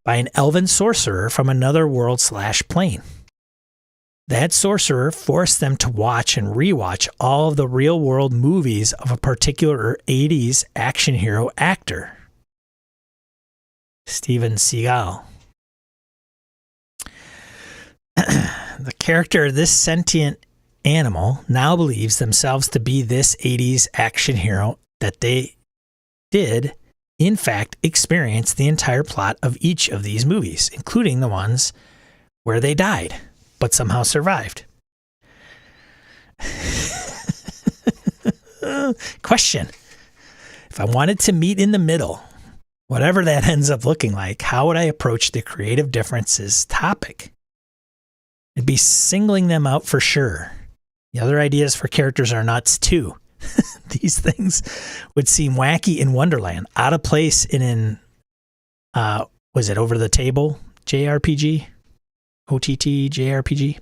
Speaker 1: by an elven sorcerer from another world/plane. That sorcerer forced them to watch and rewatch all of the real world movies of a particular 80s action hero actor, Steven Seagal. The character of this sentient animal now believes themselves to be this 80s action hero that they did, in fact, experience the entire plot of each of these movies, including the ones where they died, but somehow survived. Question. If I wanted to meet in the middle, whatever that ends up looking like, how would I approach the creative differences topic? I'd be singling them out for sure. The other ideas for characters are nuts too. These things would seem wacky in Wonderland, out of place in was it Over the Table JRPG? OTT JRPG?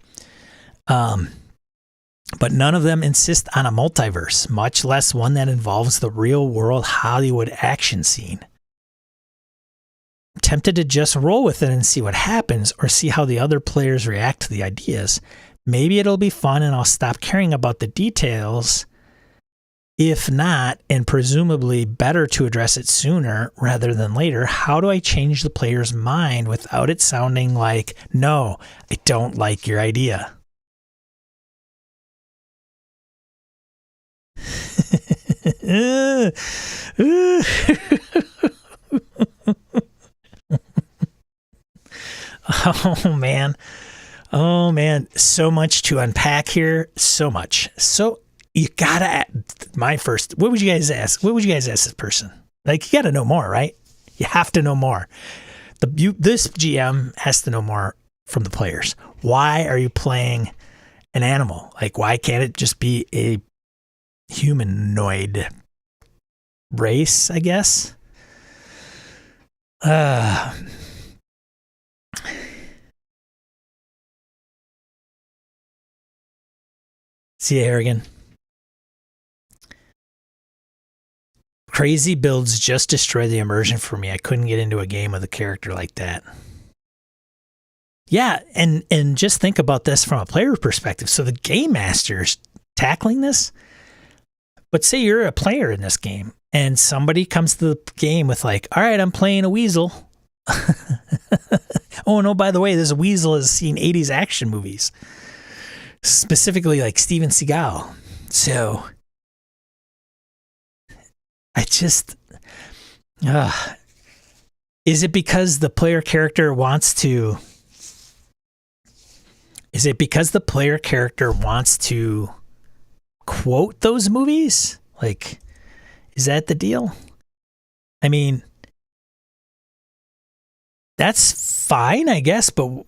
Speaker 1: But none of them insist on a multiverse, much less one that involves the real-world Hollywood action scene. I'm tempted to just roll with it and see what happens, or see how the other players react to the ideas. Maybe it'll be fun and I'll stop caring about the details. If not, and presumably better to address it sooner rather than later, how do I change the player's mind without it sounding like, no, I don't like your idea? Oh man, so much to unpack here, so much. So you gotta, what would you guys ask this person? Like, you gotta know more, right? You have to know more. This GM has to know more from the players. Why are you playing an animal? Like, why can't it just be a humanoid race, I guess? See you, Harrigan. Crazy builds just destroy the immersion for me. I couldn't get into a game with a character like that. Yeah, and just think about this from a player perspective. So the game master's tackling this, but say you're a player in this game and somebody comes to the game with like, all right, I'm playing a weasel. Oh, no, by the way, this weasel has seen 80s action movies, specifically like Steven Seagal. So I just, is it because the player character wants to quote those movies? Like, is that the deal? I mean, that's fine, I guess, but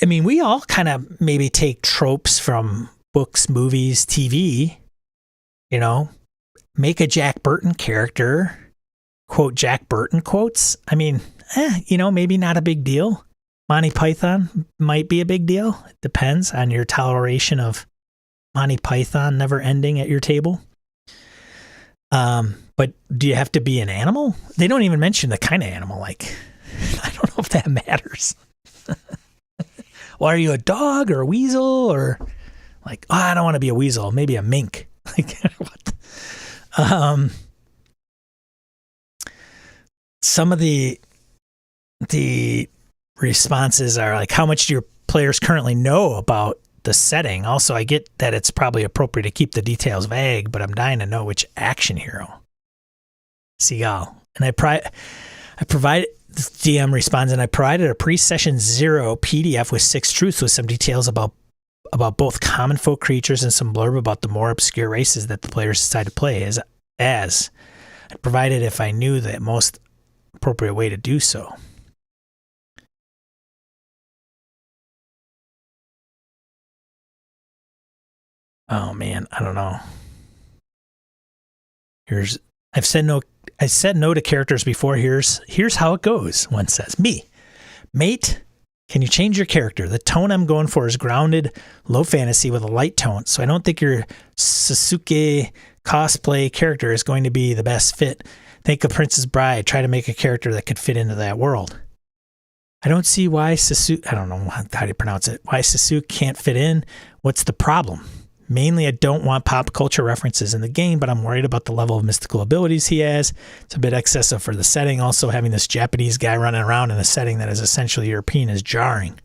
Speaker 1: I mean, we all kind of maybe take tropes from books, movies, TV, you know, make a Jack Burton character, quote Jack Burton quotes. I mean, you know, maybe not a big deal. Monty Python might be a big deal. It depends on your toleration of Monty Python never ending at your table. But do you have to be an animal? They don't even mention the kind of animal. Like, I don't know if that matters. Well, are you a dog or a weasel, or like, oh, I don't want to be a weasel, maybe a mink. Like, what? Some of the responses are like, how much do your players currently know about the setting? Also, I get that it's probably appropriate to keep the details vague, but I'm dying to know which action hero. Seagal. And I provided, the DM responds, and I provided a pre-session 0 PDF with 6 truths with some details about both common folk creatures and some blurb about the more obscure races that the players decide to play as I provided if I knew the most appropriate way to do so. Oh man, I don't know. I said no to characters before. Here's how it goes. One says, mate, can you change your character? The tone I'm going for is grounded, low fantasy with a light tone, so I don't think your Sasuke cosplay character is going to be the best fit. Think of Princess Bride. Try to make a character that could fit into that world. I don't see why Sasuke, I don't know how to pronounce it, why Sasuke can't fit in. What's the problem? Mainly, I don't want pop culture references in the game, but I'm worried about the level of mystical abilities he has. It's a bit excessive for the setting. Also, having this Japanese guy running around in a setting that is essentially European is jarring.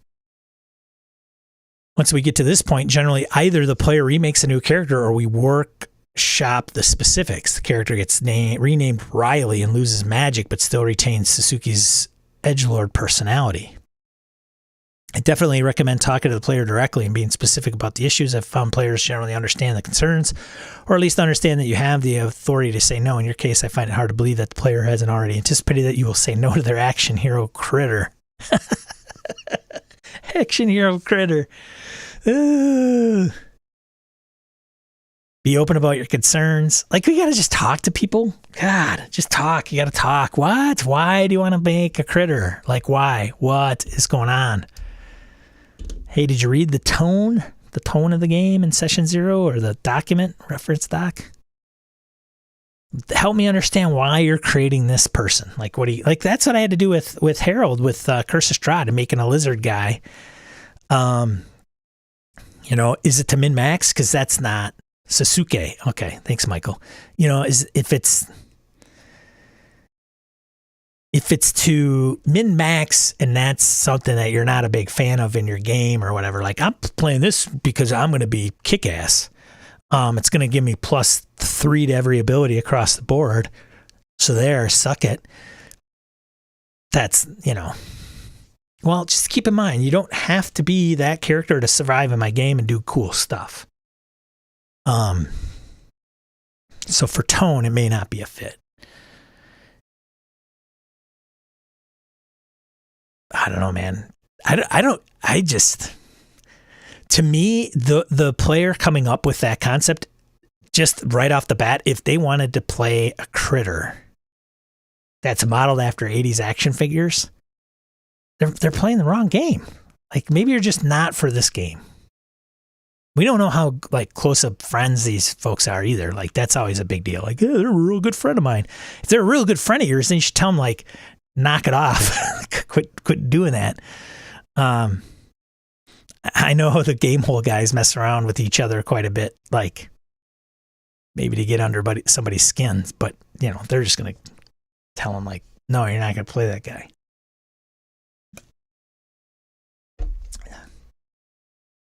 Speaker 1: Once we get to this point, generally either the player remakes a new character or we workshop the specifics. The character gets renamed Riley and loses magic, but still retains Sasuke's edgelord personality. I definitely recommend talking to the player directly and being specific about the issues. I've found players generally understand the concerns, or at least understand that you have the authority to say no. In your case, I find it hard to believe that the player hasn't already anticipated that you will say no to their action hero critter. Action hero critter. Be open about your concerns. Like, we gotta just talk to people. God, just talk. You gotta talk. What? Why do you want to make a critter? Like, why? What is going on? Hey, did you read the tone of the game in session 0 or the document reference doc? Help me understand why you're creating this person. Like, what do you like? That's what I had to do with Harold with Curse of Strahd and making a lizard guy. You know, is it to min max? Because that's not Sasuke. Okay, thanks, Michael. You know, if it's to min max and that's something that you're not a big fan of in your game or whatever, like I'm playing this because I'm going to be kick ass. It's going to give me +3 to every ability across the board. So there, suck it. That's, you know, well, just keep in mind, you don't have to be that character to survive in my game and do cool stuff. So for tone, it may not be a fit. I don't know, man. To me, the player coming up with that concept, just right off the bat, if they wanted to play a critter that's modeled after 80s action figures, they're playing the wrong game. Like, maybe you're just not for this game. We don't know how, like, close up friends these folks are either. Like, that's always a big deal. Like, yeah, they're a real good friend of mine. If they're a real good friend of yours, then you should tell them, like, knock it off. quit doing that. I know the game hole guys mess around with each other quite a bit, like maybe to get under somebody's skin, but you know, they're just going to tell them like, no, you're not going to play that guy.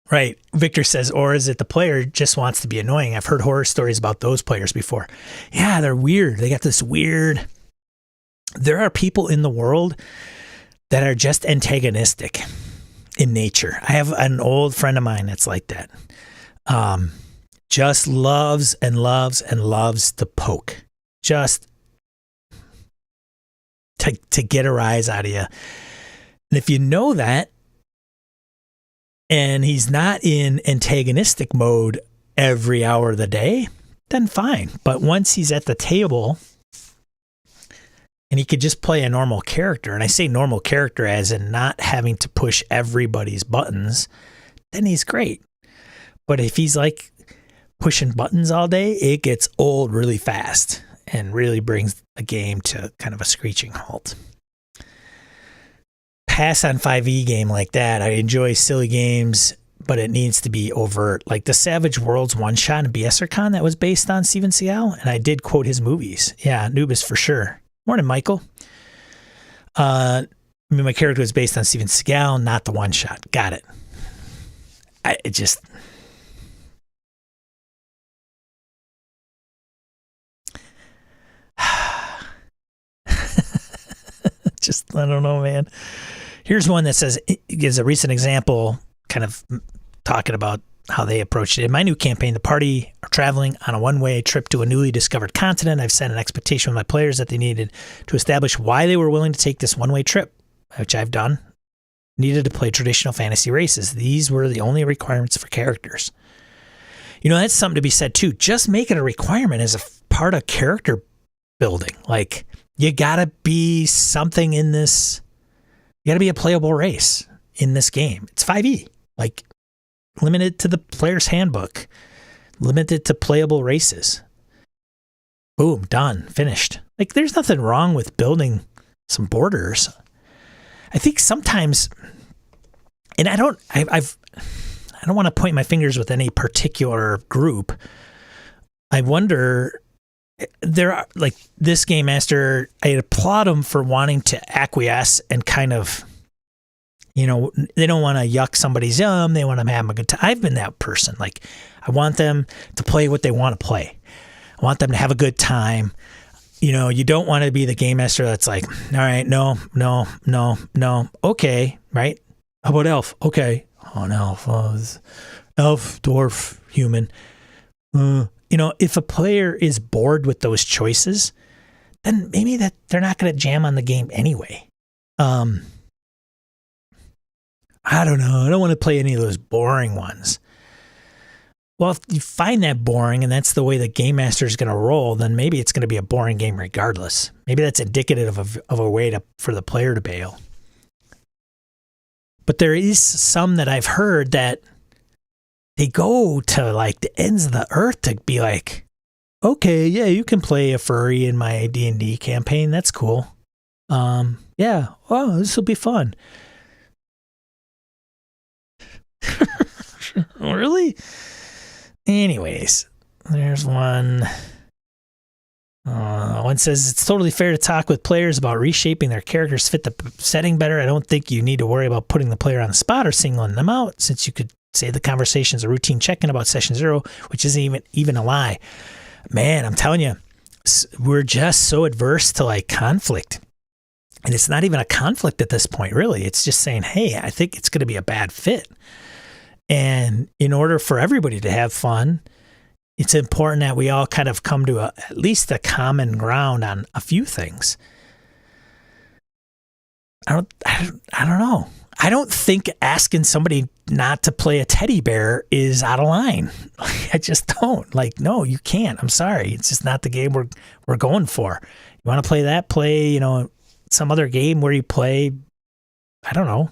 Speaker 1: Right. Victor says, or is it the player just wants to be annoying? I've heard horror stories about those players before. Yeah, they're weird. They got this weird... There are people in the world that are just antagonistic in nature. I have an old friend of mine that's like that. Just loves and loves and loves to poke. Just to get a rise out of you. And if you know that, and he's not in antagonistic mode every hour of the day, then fine. But once he's at the table and he could just play a normal character, and I say normal character as in not having to push everybody's buttons, then he's great. But if he's like pushing buttons all day, it gets old really fast and really brings a game to kind of a screeching halt. Pass on 5e game like that. I enjoy silly games, but it needs to be overt. Like the Savage Worlds one-shot in BSRCon that was based on Steven Seagal, and I did quote his movies. Yeah, Nubis for sure. Morning, Michael. I mean, my character was based on Steven Seagal, not the one-shot. Got it. It just... just, I don't know, man. Here's one that says, it gives a recent example, kind of talking about how they approached it. In my new campaign, the party are traveling on a one-way trip to a newly discovered continent. I've set an expectation with my players that they needed to establish why they were willing to take this one-way trip, which I've done. Needed to play traditional fantasy races. These were the only requirements for characters. You know, that's something to be said too. Just make it a requirement as a part of character building. Like, you gotta be something in this. You gotta be a playable race in this game. It's 5e. Like, limited to the player's handbook. Limited to playable races. Boom, done, finished. Like, there's nothing wrong with building some borders. I think sometimes, and I don't want to point my fingers with any particular group. I wonder, there are like this game master, I applaud them for wanting to acquiesce and kind of, they don't want to yuck somebody's yum. They want to have a good time. I've been that person. Like, I want them to play what they want to play. I want them to have a good time. You don't want to be the game master that's like, all right, no, okay, right? How about elf? Okay. Oh, an elf. Elf, dwarf, human. If a player is bored with those choices, then maybe that they're not going to jam on the game anyway. I don't know. I don't want to play any of those boring ones. Well, if you find that boring and that's the way the game master is going to roll, then maybe it's going to be a boring game regardless. Maybe that's indicative of a way for the player to bail. But there is some that I've heard that they go to like the ends of the earth to be like, okay, yeah, you can play a furry in my D&D campaign. That's cool. Yeah. Oh, this will be fun. Really? Anyways, there's one. One says it's totally fair to talk with players about reshaping their characters fit the setting better. I don't think you need to worry about putting the player on the spot or singling them out, since you could say the conversation is a routine check-in about session 0, which isn't even a lie. Man, I'm telling you, we're just so adverse to like conflict. And it's not even a conflict at this point, really. It's just saying, hey, I think it's going to be a bad fit. And in order for everybody to have fun, it's important that we all kind of come to at least a common ground on a few things. I don't know. I don't think asking somebody not to play a teddy bear is out of line. I just don't. Like, no, you can't. I'm sorry. It's just not the game we're going for. You want to play that? Play, some other game where you play, I don't know,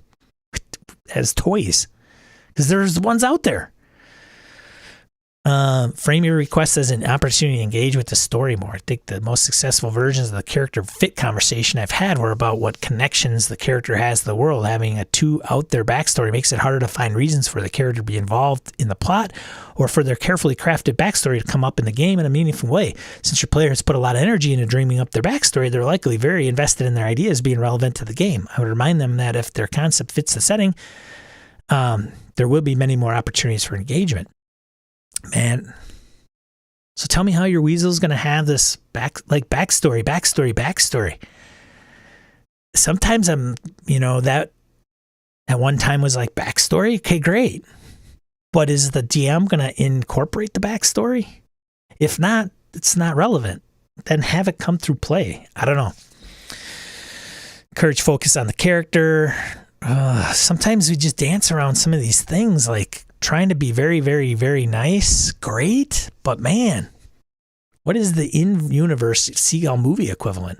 Speaker 1: as toys. Because there's ones out there. Frame your request as an opportunity to engage with the story more. I think the most successful versions of the character fit conversation I've had were about what connections the character has to the world. Having a too out there backstory makes it harder to find reasons for the character to be involved in the plot or for their carefully crafted backstory to come up in the game in a meaningful way. Since your player has put a lot of energy into dreaming up their backstory, they're likely very invested in their ideas being relevant to the game. I would remind them that if their concept fits the setting, there will be many more opportunities for engagement. Man, so tell me how your weasel's going to have this backstory. Sometimes that at one time was like backstory. Okay, great. But is the DM going to incorporate the backstory? If not, it's not relevant. Then have it come through play. I don't know. Encourage focus on the character. Sometimes we just dance around some of these things, like trying to be very, very, very nice. Great. But man, what is the in-universe Seagull movie equivalent?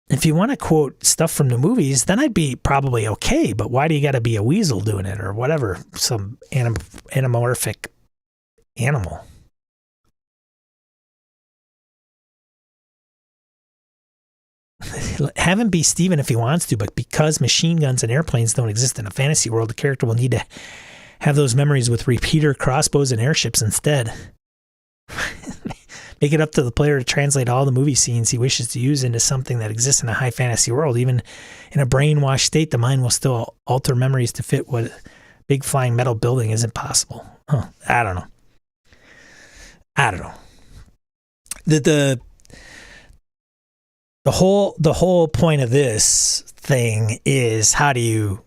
Speaker 1: If you want to quote stuff from the movies, then I'd be probably okay. But why do you got to be a weasel doing it or whatever? Some anamorphic animal. Have him be Steven if he wants to, but because machine guns and airplanes don't exist in a fantasy world, the character will need to have those memories with repeater crossbows and airships instead. Make it up to the player to translate all the movie scenes he wishes to use into something that exists in a high fantasy world. Even in a brainwashed state, the mind will still alter memories to fit what big flying metal building isn't possible. I don't know. The whole point of this thing is, how do you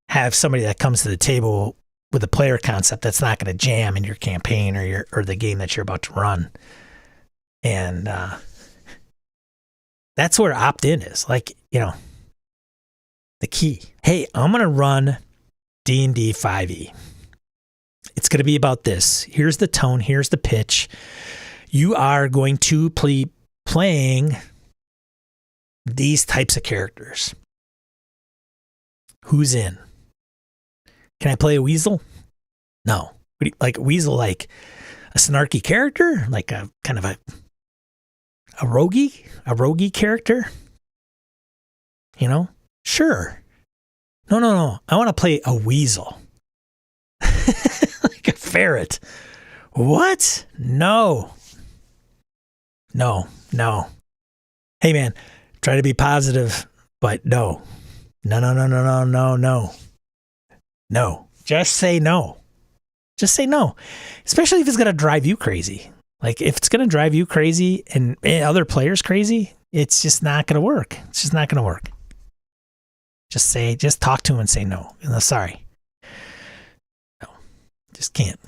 Speaker 1: have somebody that comes to the table with a player concept that's not going to jam in your campaign or the game that you're about to run? And that's where opt-in is. Like, the key. Hey, I'm going to run D&D 5e. It's going to be about this. Here's the tone. Here's the pitch. You are going to be playing these types of characters. Who's in? Can I play a weasel? No. Like a weasel, like a snarky character, like a kind of a roguey character. you know? Sure. No. I want to play a weasel. Like a ferret. What? No. Hey, man, try to be positive, but no. No. Just say no. Just say no. Especially if it's going to drive you crazy. Like, if it's going to drive you crazy and other players crazy, it's just not going to work. It's just not going to work. Just talk to him and say no. No, sorry. No. Just can't.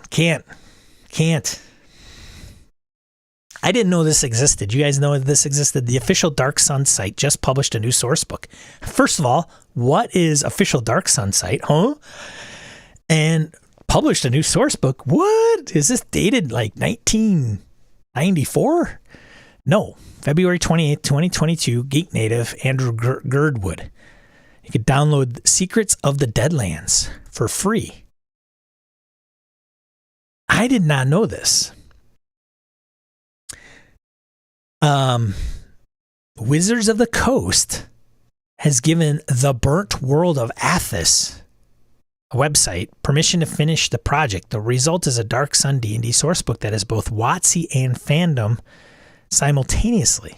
Speaker 1: I didn't know this existed. You guys know this existed? The official Dark Sun site just published a new source book. First of all, what is official Dark Sun site? Huh? And published a new source book. What? Is this dated like 1994? No. February 28th, 2022, Geek Native, Andrew Girdwood. You could download Secrets of the Deadlands for free. I did not know this. Wizards of the Coast has given the Burnt World of Athos, a website, permission to finish the project. The result is a Dark Sun D&D sourcebook that is both WotC and fandom simultaneously.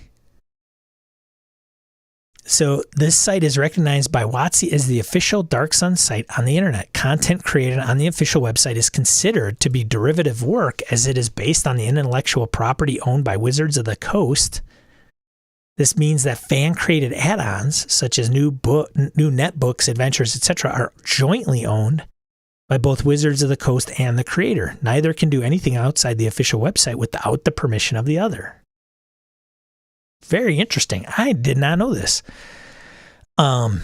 Speaker 1: So this site is recognized by WotC as the official Dark Sun site on the internet. Content created on the official website is considered to be derivative work as it is based on the intellectual property owned by Wizards of the Coast. This means that fan-created add-ons, such as new netbooks, adventures, etc., are jointly owned by both Wizards of the Coast and the creator. Neither can do anything outside the official website without the permission of the other. Very interesting. I did not know this. That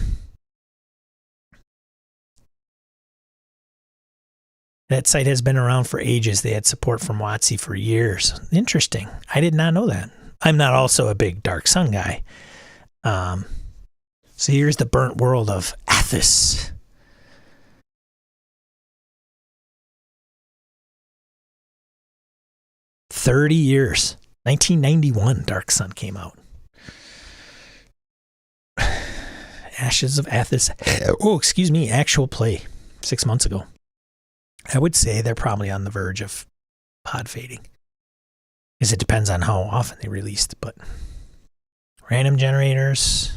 Speaker 1: site has been around for ages. They had support from WotC for years. Interesting. I did not know that. I'm not also a big Dark Sun guy. So here's the Burnt World of Athos. "30 years. 1991, Dark Sun came out. Ashes of Athos. Oh, excuse me. Actual play 6 months ago. I would say they're probably on the verge of pod fading. Because it depends on how often they released. But random generators,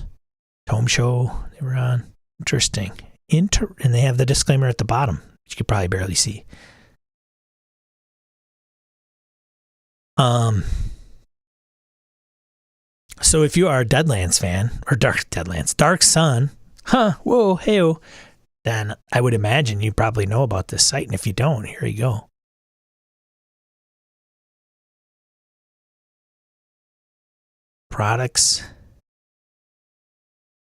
Speaker 1: Tome Show, they were on. Interesting. And they have the disclaimer at the bottom, which you could probably barely see. So if you are a Deadlands fan, or Dark Sun, hey-oh, then I would imagine you probably know about this site. And if you don't, here you go. Products,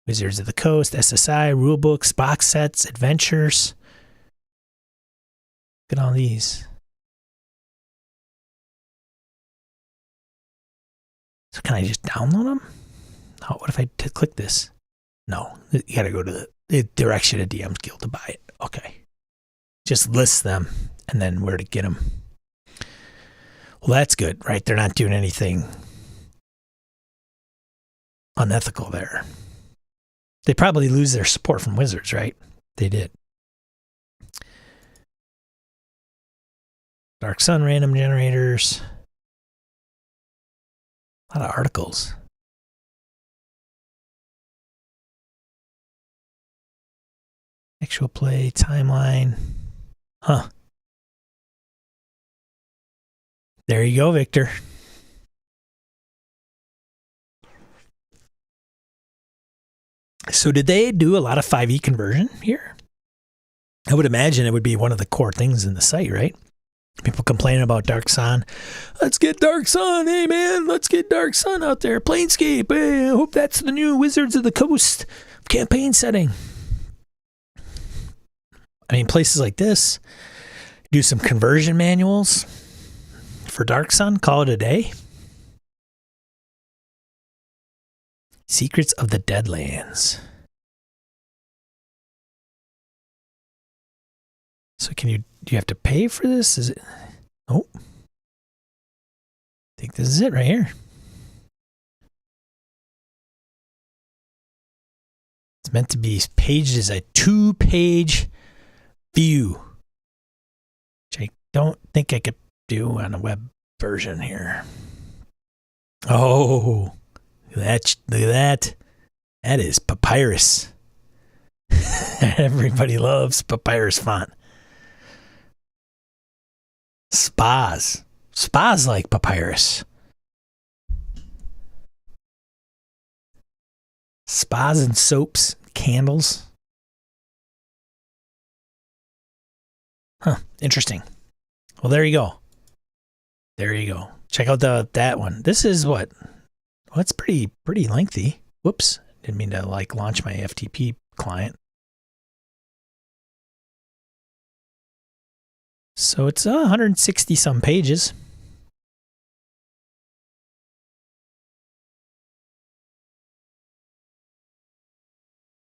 Speaker 1: Wizards of the Coast, SSI, rulebooks, box sets, adventures. Look at all these. So can I just download them? Oh, what if I click this? No, you got to go to it directs you to DM's Guild to buy it. Okay. Just list them and then where to get them. Well, that's good, right? They're not doing anything unethical there. They probably lose their support from Wizards, right? They did. Dark Sun random generators. A lot of articles. Actual play, timeline. Huh. There you go, Victor. So did they do a lot of 5e conversion here? I would imagine it would be one of the core things in the site, right? People complaining about Dark Sun. Let's get Dark Sun. Hey, man, let's get Dark Sun out there. Planescape. Hey, I hope that's the new Wizards of the Coast campaign setting. I mean, places like this do some conversion manuals for Dark Sun. Call it a day. Secrets of the Deadlands. So do you have to pay for this? Is it? Oh. I think this is it right here. It's meant to be paged as a 2-page view, which I don't think I could do on a web version here. Oh, look at that. That is papyrus. Everybody loves papyrus font. Spas like papyrus. Spas and soaps, candles. Huh, interesting. Well, there you go. Check out that one. This is what? Well, it's pretty lengthy. Whoops. Didn't mean to launch my FTP client. So it's 160 some pages.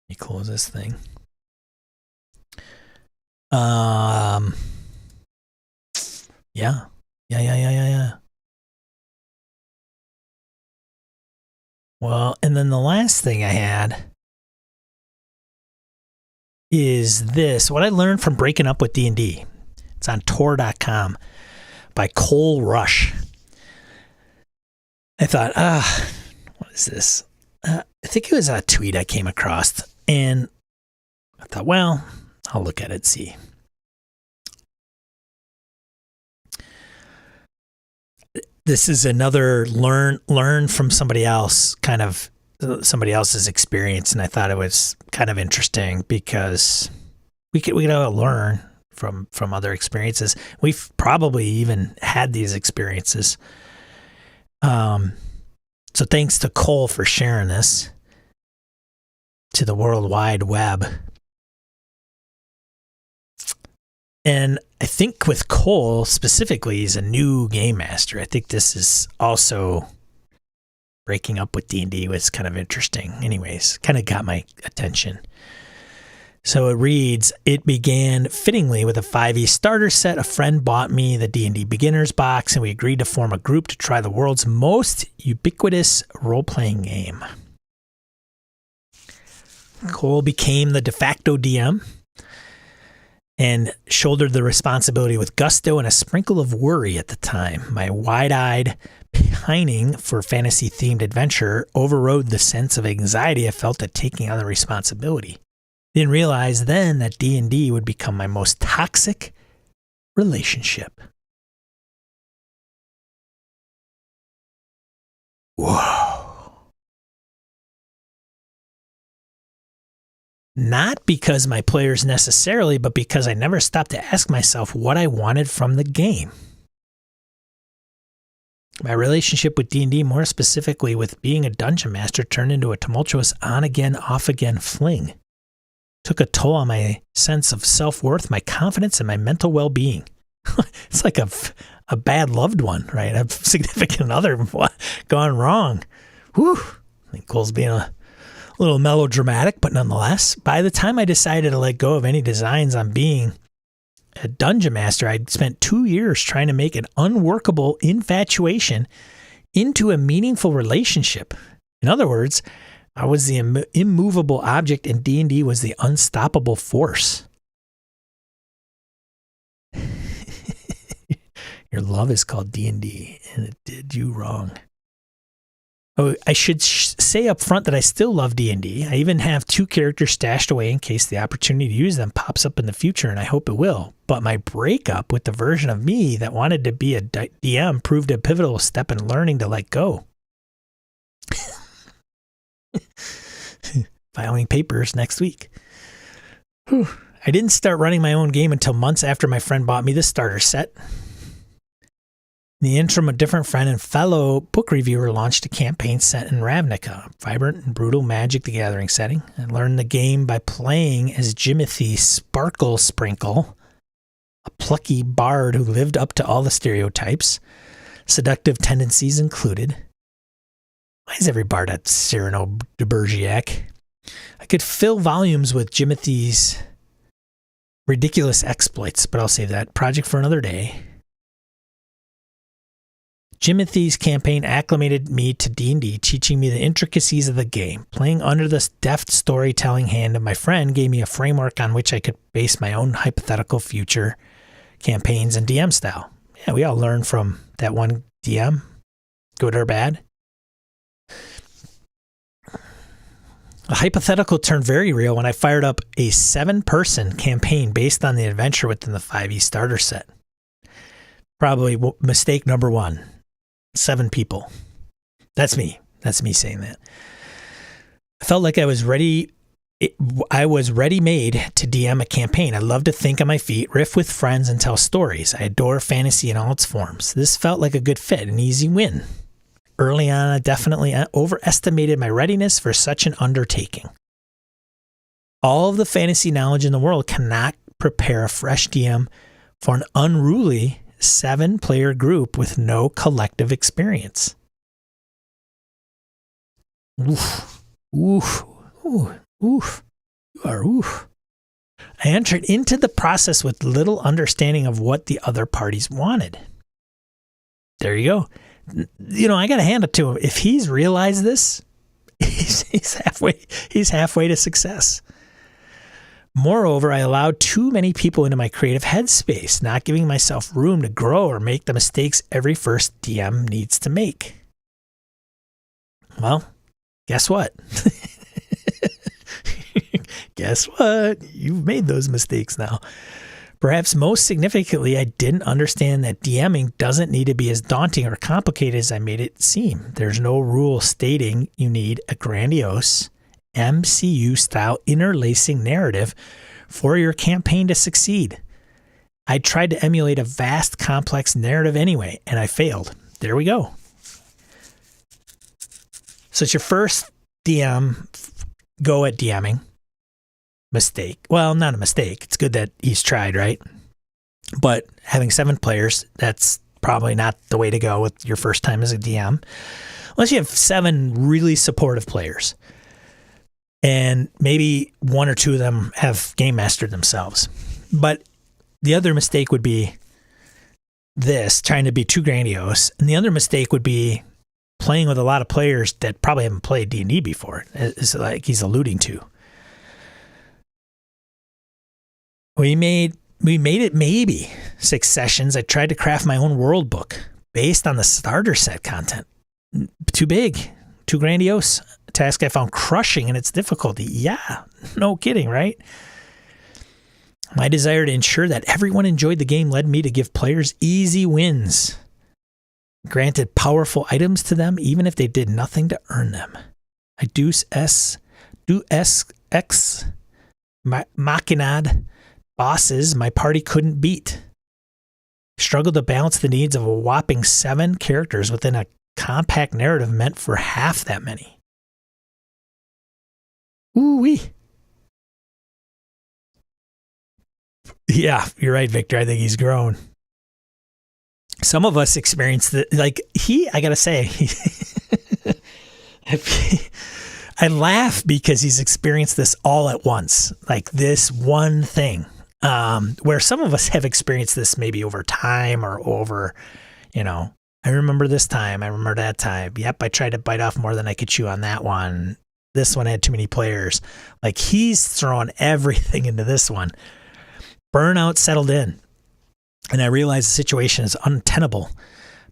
Speaker 1: Let me close this thing. Yeah. Well, and then the last thing I had is this. What I learned from breaking up with D&D. It's on Tor.com by Cole Rush. I thought, what is this? I think it was a tweet I came across, and I thought, well, I'll look at it, see. This is another learn from somebody else, kind of somebody else's experience, and I thought it was kind of interesting because we could learn from other experiences. We've probably even had these experiences. So thanks to Cole for sharing this to the World Wide Web. And I think with Cole specifically, he's a new game master. I think this is also breaking up with D&D was kind of interesting. Anyways, kind of got my attention. So it reads, it began fittingly with a 5e starter set. A friend bought me the D&D beginners box, and we agreed to form a group to try the world's most ubiquitous role-playing game. Cole became the de facto DM and shouldered the responsibility with gusto and a sprinkle of worry at the time. My wide-eyed pining for fantasy-themed adventure overrode the sense of anxiety I felt at taking on the responsibility. Didn't realize then that D&D would become my most toxic relationship. Whoa. Not because my players necessarily, but because I never stopped to ask myself what I wanted from the game. My relationship with D&D, more specifically with being a dungeon master, turned into a tumultuous on-again, off-again fling. Took a toll on my sense of self-worth, my confidence, and my mental well-being. It's like a bad loved one, right? A significant other gone wrong. Whew. I think Cole's being a little melodramatic, but nonetheless, by the time I decided to let go of any designs on being a dungeon master, I'd spent 2 years trying to make an unworkable infatuation into a meaningful relationship. In other words, I was the immovable object and D&D was the unstoppable force. Your love is called D&D, and it did you wrong. Oh, I should say up front that I still love D&D. I even have 2 characters stashed away in case the opportunity to use them pops up in the future, and I hope it will. But my breakup with the version of me that wanted to be a DM proved a pivotal step in learning to let go. Filing papers next week. Whew. I didn't start running my own game until months after my friend bought me the starter set. In the interim, a different friend and fellow book reviewer launched a campaign set in Ravnica, a vibrant and brutal Magic the Gathering setting. I learned the game by playing as Jimothy Sparkle Sprinkle, a plucky bard who lived up to all the stereotypes, seductive tendencies included. Why is every bard at Cyrano de Bergerac? I could fill volumes with Jimothy's ridiculous exploits, but I'll save that project for another day. Jimothy's campaign acclimated me to D&D, teaching me the intricacies of the game. Playing under the deft storytelling hand of my friend gave me a framework on which I could base my own hypothetical future campaigns and DM style. Yeah, we all learn from that one DM, good or bad. A hypothetical turned very real when I fired up a 7-person campaign based on the adventure within the 5e starter set. Probably mistake number 1. 7 people. That's me. That's me saying that. I felt like I was ready. I was ready-made to DM a campaign. I love to think on my feet, riff with friends, and tell stories. I adore fantasy in all its forms. This felt like a good fit, an easy win. Early on, I definitely overestimated my readiness for such an undertaking. All of the fantasy knowledge in the world cannot prepare a fresh DM for an unruly 7-player group with no collective experience. Oof. Oof. Ooh. Oof. You are oof. I entered into the process with little understanding of what the other parties wanted. There you go. You know, I got to hand it to him. If he's realized this, he's halfway to success. Moreover, I allowed too many people into my creative headspace, not giving myself room to grow or make the mistakes every first DM needs to make. Well, guess what? Guess what? You've made those mistakes now. Perhaps most significantly, I didn't understand that DMing doesn't need to be as daunting or complicated as I made it seem. There's no rule stating you need a grandiose MCU-style interlacing narrative for your campaign to succeed. I tried to emulate a vast, complex narrative anyway, and I failed. There we go. So it's your first DM go at DMing. Mistake. Well, not a mistake. It's good that he's tried, right? But having 7 players, that's probably not the way to go with your first time as a DM. Unless you have 7 really supportive players. And maybe 1 or 2 of them have game mastered themselves. But the other mistake would be this, trying to be too grandiose. And the other mistake would be playing with a lot of players that probably haven't played D&D before. It's like he's alluding to. We made it maybe 6 sessions. I tried to craft my own world book based on the starter set content. Too big, too grandiose. A task I found crushing in its difficulty. Yeah, no kidding, right? My desire to ensure that everyone enjoyed the game led me to give players easy wins. Granted powerful items to them even if they did nothing to earn them. I deus ex machinad bosses my party couldn't beat. Struggled to balance the needs of a whopping 7 characters within a compact narrative meant for half that many. Ooh-wee. Yeah, you're right, Victor. I think he's grown. Some of us experience the I gotta say, I laugh because he's experienced this all at once, like this one thing. Where some of us have experienced this maybe over time or over, I remember this time, I remember that time. Yep, I tried to bite off more than I could chew on that one. This one had too many players. Like he's throwing everything into this one. Burnout settled in. And I realized the situation is untenable.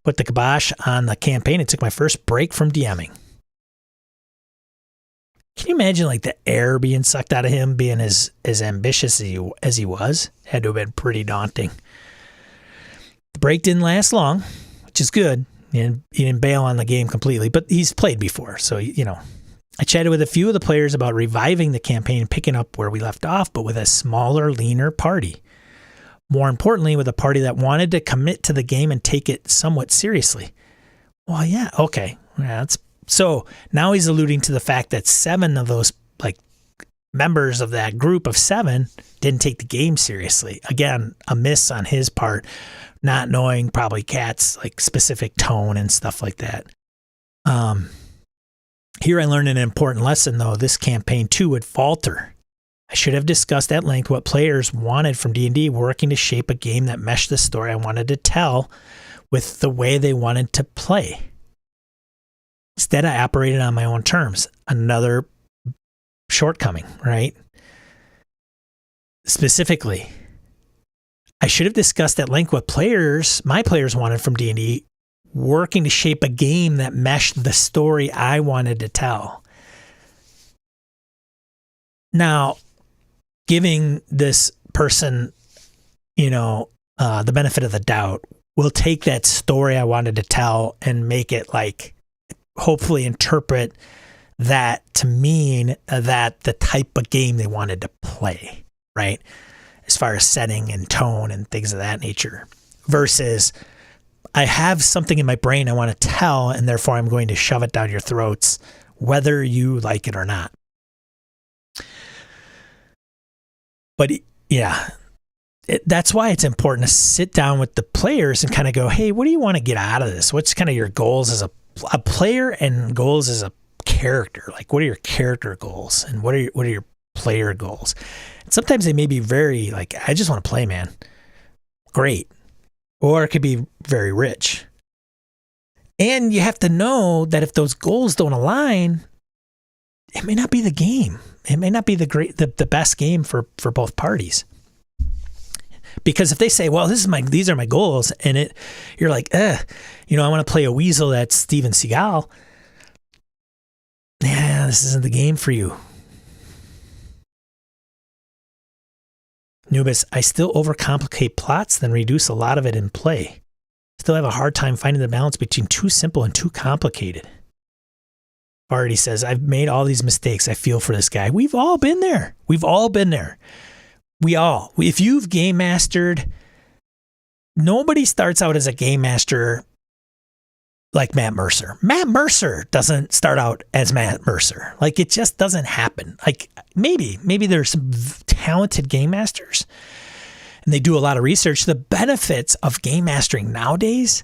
Speaker 1: Put the kibosh on the campaign and took my first break from DMing. Can you imagine like the air being sucked out of him, being as ambitious as he was? Had to have been pretty daunting. The break didn't last long, which is good. He didn't bail on the game completely, but he's played before. So, I chatted with a few of the players about reviving the campaign and picking up where we left off, but with a smaller, leaner party. More importantly, with a party that wanted to commit to the game and take it somewhat seriously. Well, yeah, okay. Yeah, so now he's alluding to the fact that 7 of those members of that group of 7 didn't take the game seriously. Again, a miss on his part, not knowing probably Cat's specific tone and stuff like that. Here I learned an important lesson though. This campaign too would falter. I should have discussed at length what players wanted from D&D, working to shape a game that meshed the story I wanted to tell with the way they wanted to play. Instead, I operated on my own terms. Another shortcoming, right? Specifically, I should have discussed at length what my players wanted from D&D, working to shape a game that meshed the story I wanted to tell. Now, giving this person, the benefit of the doubt, will take that story I wanted to tell and make it hopefully interpret that to mean that the type of game they wanted to play, right? As far as setting and tone and things of that nature, versus I have something in my brain I want to tell, and therefore I'm going to shove it down your throats, whether you like it or not. But yeah, that's why it's important to sit down with the players and kind of go, hey, what do you want to get out of this? What's kind of your goals as a player and goals as a character? Like, what are your character goals and what are your player goals? And sometimes they may be very I just want to play, man. Great. Or it could be very rich. And you have to know that if those goals don't align, it may not be the game. It may not be the best game for both parties. Because if they say, well, these are my goals, and you're like, I want to play a weasel that's Steven Seagal. Yeah, this isn't the game for you. Nubis, I still overcomplicate plots, then reduce a lot of it in play. Still have a hard time finding the balance between too simple and too complicated. Already says, I've made all these mistakes. I feel for this guy. We've all been there. If you've game mastered, nobody starts out as a game master like Matt Mercer. Matt Mercer doesn't start out as Matt Mercer. It just doesn't happen. Maybe there's some talented game masters and they do a lot of research. The benefits of game mastering nowadays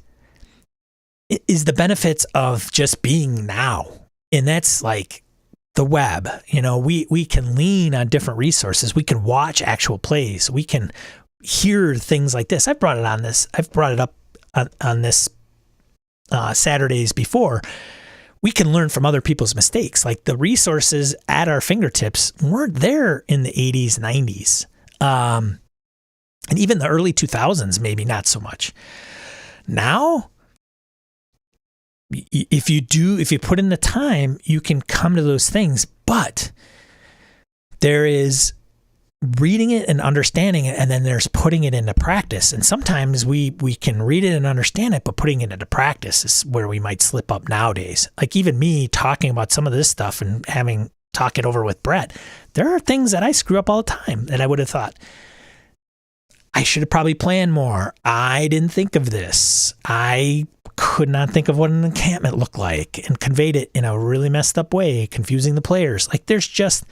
Speaker 1: is the benefits of just being now. And that's the web. We can lean on different resources. We can watch actual plays. We can hear things like this. I've brought it up on this Saturdays before. We can learn from other people's mistakes. The resources at our fingertips weren't there in the 80s, 90s. And even the early 2000s, maybe not so much. Now, if you put in the time, you can come to those things, but there is reading it and understanding it, and then there's putting it into practice. And sometimes we can read it and understand it, but putting it into practice is where we might slip up nowadays. Even me talking about some of this stuff and talk it over with Brett, there are things that I screw up all the time that I would have thought, I should have probably planned more. I didn't think of this. I could not think of what an encampment looked like and conveyed it in a really messed up way, confusing the players. There's just,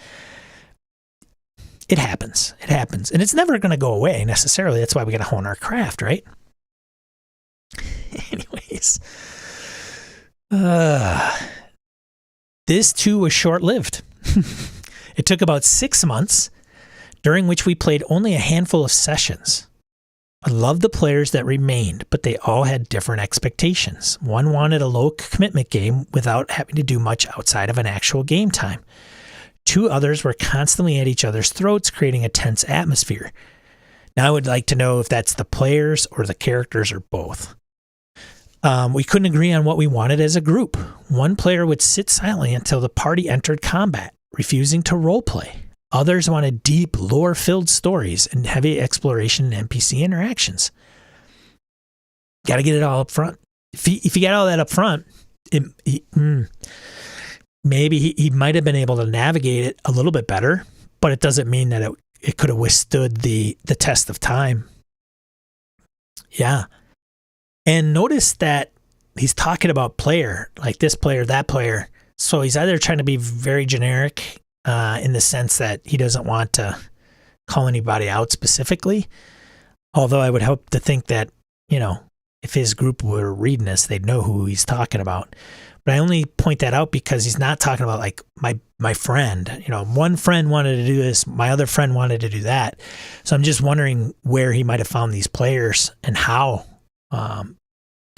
Speaker 1: it happens. And it's never going to go away necessarily. That's why we got to hone our craft, right? Anyways, this too was short-lived. It took about 6 months, during which we played only a handful of sessions. I loved the players that remained, but they all had different expectations. One wanted a low commitment game without having to do much outside of an actual game time. 2 others were constantly at each other's throats, creating a tense atmosphere. Now I would like to know if that's the players or the characters or both. We couldn't agree on what we wanted as a group. One player would sit silently until the party entered combat, refusing to roleplay. Others wanted deep, lore-filled stories and heavy exploration and NPC interactions. Got to get it all up front. If you got all that up front, maybe he might have been able to navigate it a little bit better, but it doesn't mean that it could have withstood the test of time. Yeah. And notice that he's talking about player, this player, that player. So he's either trying to be very generic in the sense that he doesn't want to call anybody out specifically. Although I would hope to think that, if his group were reading this, they'd know who he's talking about. But I only point that out because he's not talking about my friend. One friend wanted to do this, my other friend wanted to do that. So I'm just wondering where he might have found these players and how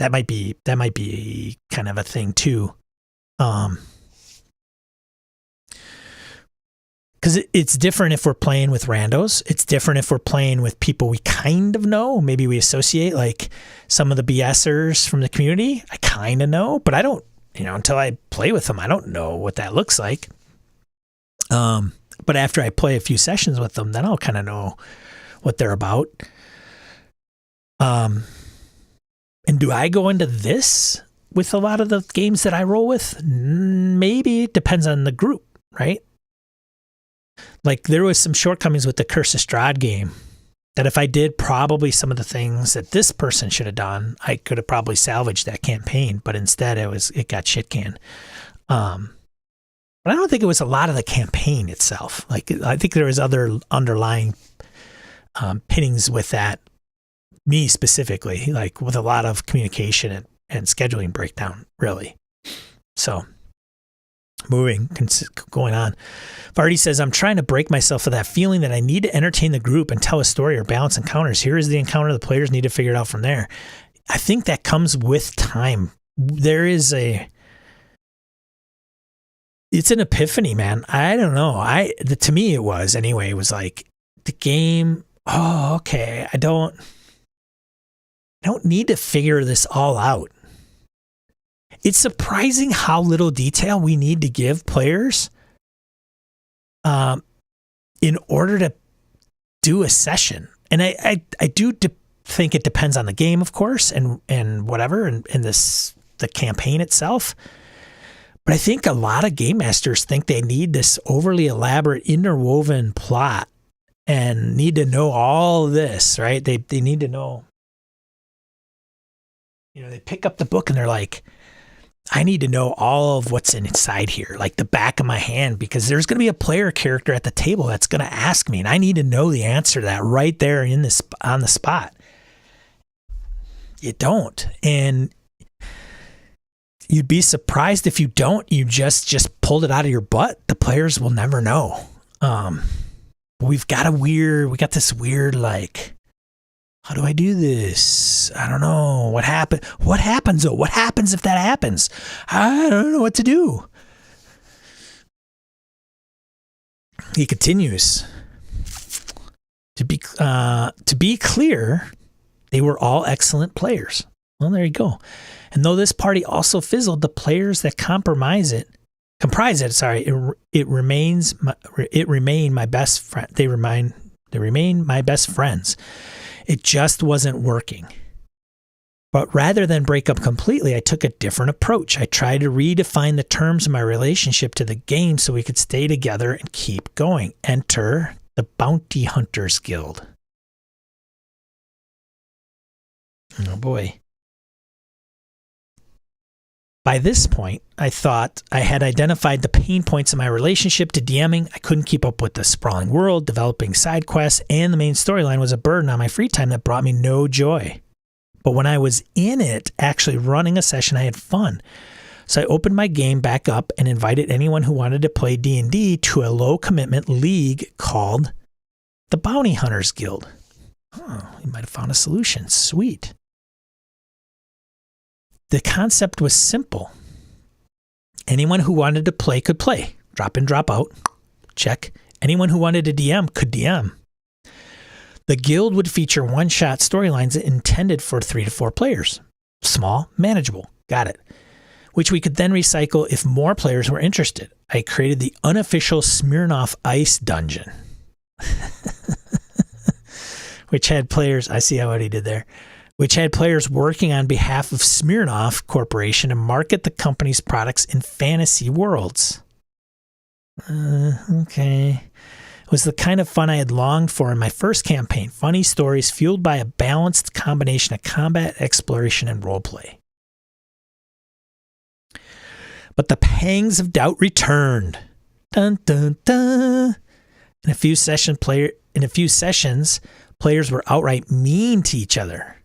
Speaker 1: That might be kind of a thing too. Because it's different if we're playing with randos. It's different if we're playing with people we kind of know. Maybe we associate, like some of the BSers from the community. I kind of know, but I don't, until I play with them, I don't know what that looks like. But after I play a few sessions with them, then I'll kind of know what they're about. And do I go into this with a lot of the games that I roll with? Maybe. It depends on the group, right? Like there was some shortcomings with the Curse of Strahd game that if I did probably some of the things that this person should have done, I could have probably salvaged that campaign, but instead it got shit canned. But I don't think it was a lot of the campaign itself. Like I think there was other underlying pinnings with that, me specifically, like with a lot of communication and scheduling breakdown, really. So going on. Vardy says, I'm trying to break myself of that feeling that I need to entertain the group and tell a story or balance encounters. Here is the encounter. The players need to figure it out from there. I think that comes with time. It's an epiphany, man. I don't know. To me, it was anyway. It was like the game. Oh, okay. I don't need to figure this all out. It's surprising how little detail we need to give players in order to do a session. And I do think it depends on the game, of course, and whatever, and the campaign itself. But I think a lot of game masters think they need this overly elaborate interwoven plot and need to know all this, right? They need to know. They pick up the book and they're like, I need to know all of what's inside here, like the back of my hand, because there's going to be a player character at the table that's going to ask me, and I need to know the answer to that right there on the spot. You don't, and you'd be surprised if you don't. You just pulled it out of your butt. The players will never know. We got this weird like, how do I do this? I don't know. What happened? What happens though? What happens if that happens? I don't know what to do. He continues. To be clear, they were all excellent players. Well, there you go. And though this party also fizzled, the players that comprise it. It remained my best friend. They remain my best friends. It just wasn't working. But rather than break up completely, I took a different approach. I tried to redefine the terms of my relationship to the game so we could stay together and keep going. Enter the Bounty Hunters Guild. Oh boy. By this point, I thought I had identified the pain points in my relationship to DMing. I couldn't keep up with the sprawling world, developing side quests, and the main storyline was a burden on my free time that brought me no joy. But when I was in it, actually running a session, I had fun. So I opened my game back up and invited anyone who wanted to play D&D to a low-commitment league called the Bounty Hunters Guild. Oh, you might have found a solution. Sweet. The concept was simple. Anyone who wanted to play could play. Drop in, drop out. Check. Anyone who wanted to DM could DM. The guild would feature one-shot storylines intended for 3 to 4 players. Small, manageable. Got it. Which we could then recycle if more players were interested. I created the unofficial Smirnoff Ice Dungeon. Which had players, I see what he did there, which had players working on behalf of Smirnoff Corporation to market the company's products in fantasy worlds. Okay. It was the kind of fun I had longed for in my first campaign. Funny stories fueled by a balanced combination of combat, exploration, and roleplay. But the pangs of doubt returned. Dun, dun, dun. In a few sessions, players were outright mean to each other.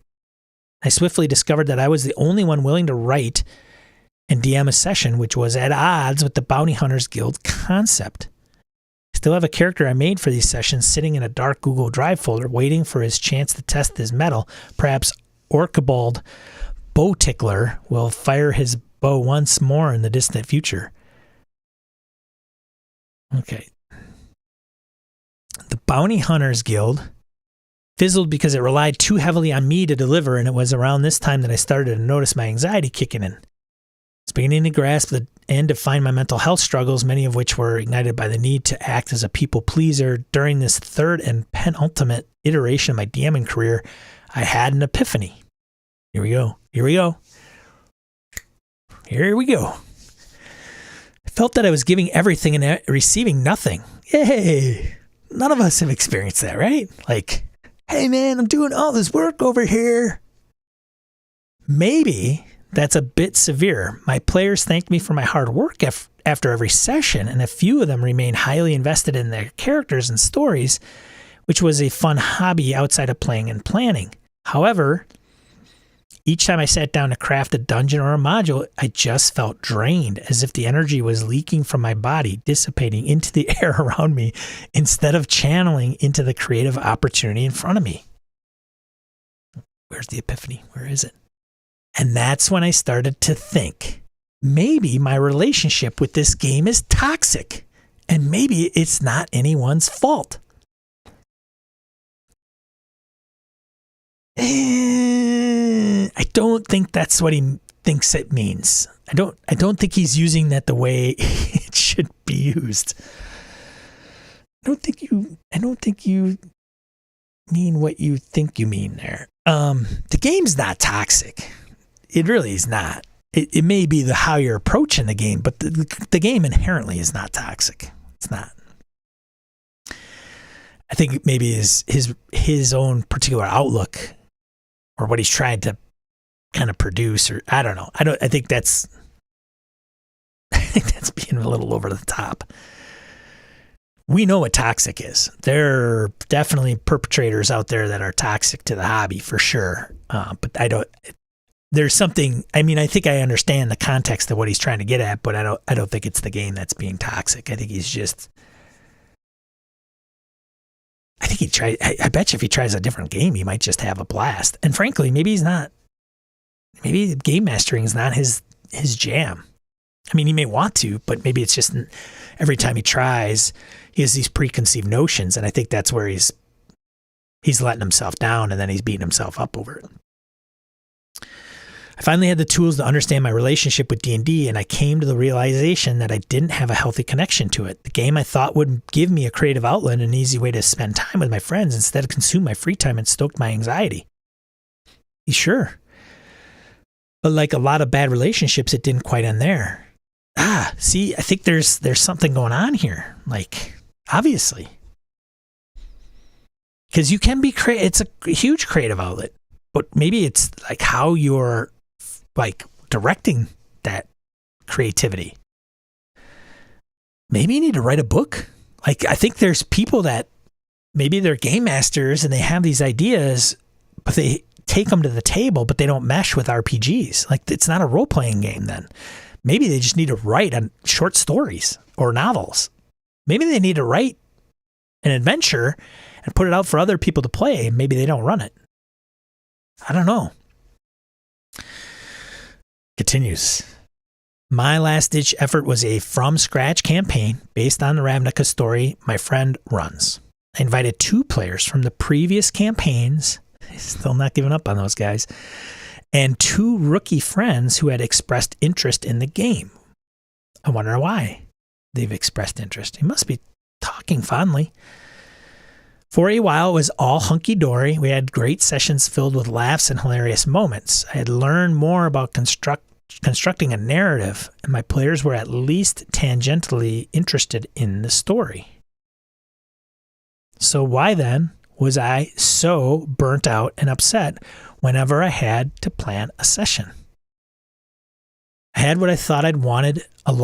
Speaker 1: I swiftly discovered that I was the only one willing to write and DM a session, which was at odds with the Bounty Hunters Guild concept. I still have a character I made for these sessions sitting in a dark Google Drive folder waiting for his chance to test his mettle, perhaps Orcabald bow tickler will fire his bow once more in the distant future. Okay. The Bounty Hunters Guild fizzled because it relied too heavily on me to deliver, and it was around this time that I started to notice my anxiety kicking in. I was beginning to grasp and define my mental health struggles, many of which were ignited by the need to act as a people pleaser. During this third and penultimate iteration of my DMing career, I had an epiphany. Here we go. I felt that I was giving everything and receiving nothing. Yay! None of us have experienced that, right? Like, hey man, I'm doing all this work over here. Maybe that's a bit severe. My players thanked me for my hard work after every session, and a few of them remained highly invested in their characters and stories, which was a fun hobby outside of playing and planning. However, each time I sat down to craft a dungeon or a module, I just felt drained, as if the energy was leaking from my body, dissipating into the air around me, instead of channeling into the creative opportunity in front of me. Where's the epiphany? Where is it? And that's when I started to think, maybe my relationship with this game is toxic, and maybe it's not anyone's fault. I don't think that's what he thinks it means. I don't think he's using that the way it should be used. I don't think you mean what you think you mean there. The game's not toxic. It really is not. It may be how you're approaching the game, but the game inherently is not toxic. It's not. I think maybe his own particular outlook, or what he's trying to kind of produce, or I don't know. I think that's being a little over the top. We know what toxic is. There are definitely perpetrators out there that are toxic to the hobby for sure. But there's something, I mean, I think I understand the context of what he's trying to get at, but I don't think it's the game that's being toxic. I think he's just, I bet you if he tries a different game, he might just have a blast. And frankly, maybe he's not. Maybe game mastering is not his jam. I mean, he may want to, but maybe it's just every time he tries, he has these preconceived notions, and I think that's where he's letting himself down, and then he's beating himself up over it. I finally had the tools to understand my relationship with D&D, and I came to the realization that I didn't have a healthy connection to it. The game I thought would give me a creative outlet and an easy way to spend time with my friends instead consumed my free time and stoked my anxiety. Sure. But like a lot of bad relationships, it didn't quite end there. See, I think there's something going on here. Like, obviously. Because you can be it's a huge creative outlet, but maybe it's like how you're like directing that creativity. Maybe you need to write a book. Like, I think there's people that maybe they're game masters and they have these ideas, but they take them to the table, but they don't mesh with RPGs. Like, it's not a role-playing game then. Maybe they just need to write on short stories or novels. Maybe they need to write an adventure and put it out for other people to play. Maybe they don't run it. I don't know. Continues. My last-ditch effort was a from-scratch campaign based on the Ravnica story my friend runs. I invited 2 players from the previous campaigns, still not giving up on those guys, and 2 rookie friends who had expressed interest in the game. I wonder why they've expressed interest. He must be talking fondly. For a while, it was all hunky-dory. We had great sessions filled with laughs and hilarious moments. I had learned more about constructing a narrative, and my players were at least tangentially interested in the story. So why then was I so burnt out and upset whenever I had to plan a session? I had what I thought I'd wanted all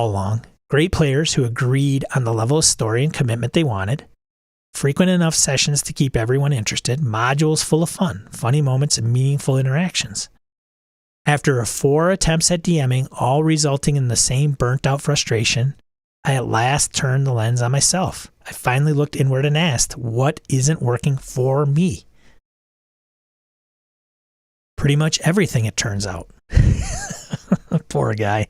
Speaker 1: along. Great players who agreed on the level of story and commitment they wanted, frequent enough sessions to keep everyone interested, modules full of fun, funny moments, and meaningful interactions. After 4 attempts at DMing, all resulting in the same burnt-out frustration, I at last turned the lens on myself. I finally looked inward and asked, what isn't working for me? pretty much everything, it turns out. Poor guy.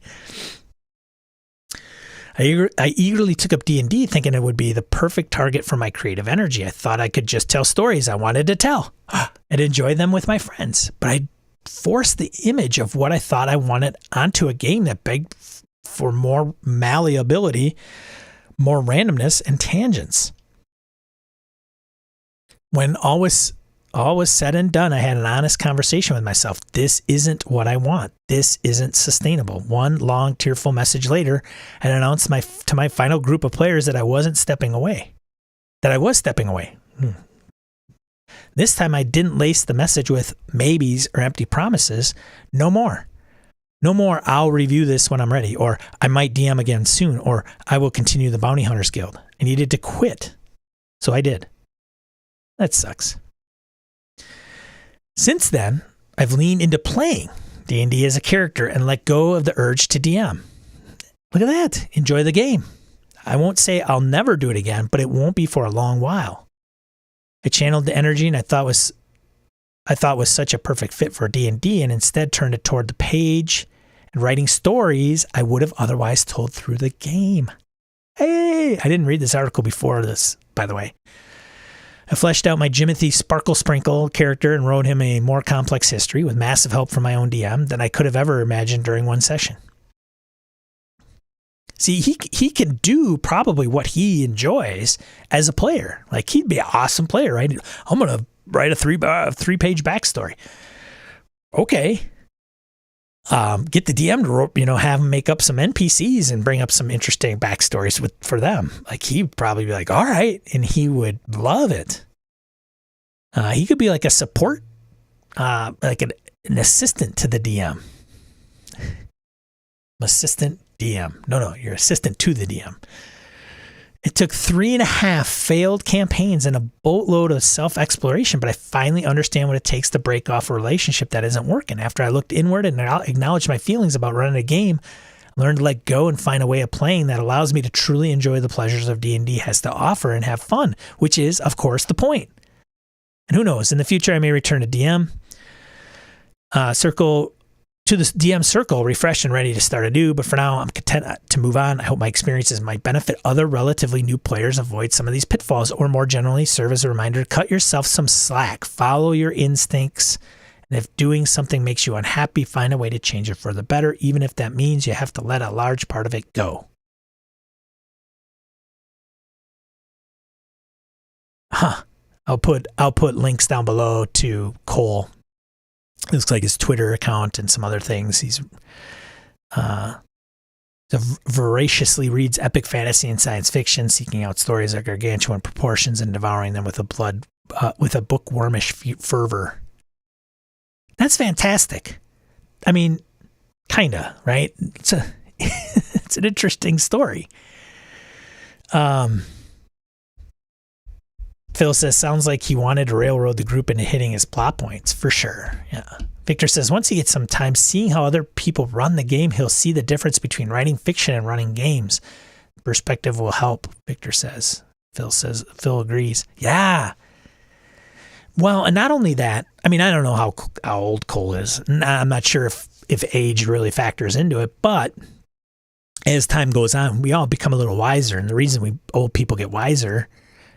Speaker 1: I eagerly took up D&D thinking it would be the perfect target for my creative energy. I thought I could just tell stories I wanted to tell and enjoy them with my friends. But I forced the image of what I thought I wanted onto a game that begged for more malleability, more randomness, and tangents. When all was said and done, I had an honest conversation with myself. This isn't what I want. This isn't sustainable. One long, tearful message later, I announced to my final group of players that I wasn't stepping away. That I was stepping away. This time I didn't lace the message with maybes or empty promises. No more. No more, I'll review this when I'm ready, or I might DM again soon, or I will continue the Bounty Hunters Guild. I needed to quit. So I did. That sucks. Since then, I've leaned into playing D&D as a character and let go of the urge to DM. Look at that. Enjoy the game. I won't say I'll never do it again, but it won't be for a long while. I channeled the energy and I thought was such a perfect fit for D&D, and instead turned it toward the page and writing stories I would have otherwise told through the game. Hey, I didn't read this article before this, by the way. I fleshed out my Jimothy Sparkle Sprinkle character and wrote him a more complex history with massive help from my own DM than I could have ever imagined during one session. See, he can do probably what he enjoys as a player. Like, he'd be an awesome player, right? I'm going to write a three-page backstory. Okay. Get the DM to, have him make up some NPCs and bring up some interesting backstories for them. Like, he'd probably be like, all right. And he would love it. He could be like a support, like an assistant to the DM. Assistant DM. No, you're assistant to the DM. It took 3.5 failed campaigns and a boatload of self-exploration, but I finally understand what it takes to break off a relationship that isn't working. After I looked inward and acknowledged my feelings about running a game, I learned to let go and find a way of playing that allows me to truly enjoy the pleasures of D&D has to offer and have fun, which is, of course, the point. And who knows, in the future I may return to DM to the DM circle, refreshed and ready to start anew, but for now, I'm content to move on. I hope my experiences might benefit other relatively new players, avoid some of these pitfalls, or more generally, serve as a reminder to cut yourself some slack, follow your instincts, and if doing something makes you unhappy, find a way to change it for the better, even if that means you have to let a large part of it go. I'll put links down below to Cole. It looks like his Twitter account and some other things. He's voraciously reads epic fantasy and science fiction, seeking out stories of gargantuan proportions and devouring them with a bookwormish fervor. That's fantastic. I mean, kinda, right? It's an interesting story. Phil says, sounds like he wanted to railroad the group into hitting his plot points, for sure. Yeah. Victor says, once he gets some time seeing how other people run the game, he'll see the difference between writing fiction and running games. Perspective will help, Victor says. Phil agrees. Yeah. Well, and not only that, I mean, I don't know how old Cole is. I'm not sure if age really factors into it, but as time goes on, we all become a little wiser. And the reason old people get wiser,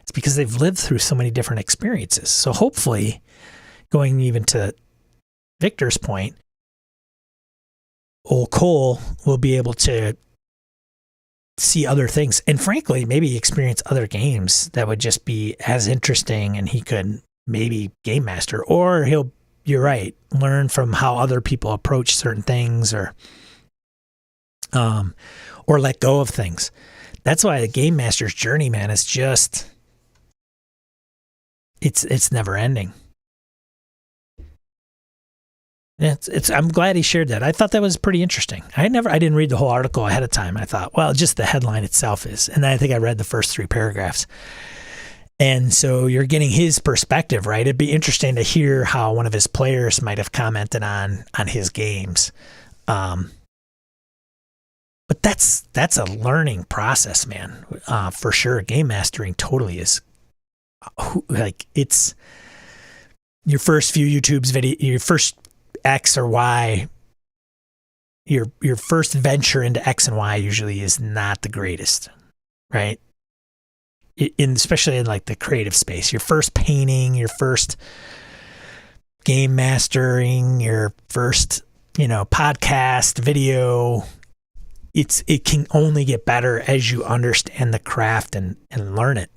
Speaker 1: it's because they've lived through so many different experiences. So hopefully, going even to Victor's point, old Cole will be able to see other things and frankly, maybe experience other games that would just be as interesting, and he could maybe game master, or you're right, learn from how other people approach certain things, or let go of things. That's why the game master's journey, man, is just, it's never ending. I'm glad he shared that. I thought that was pretty interesting. I didn't read the whole article ahead of time. I thought, well, just the headline itself is, and then I think I read the first 3 paragraphs. And so you're getting his perspective, right? It'd be interesting to hear how one of his players might have commented on his games. But that's a learning process, man. For sure. Game mastering totally is like, it's your first few your first X or Y, your first venture into X and Y usually is not the greatest, right? Especially in like the creative space, your first painting, your first game mastering, your first, podcast, video, it can only get better as you understand the craft and learn it.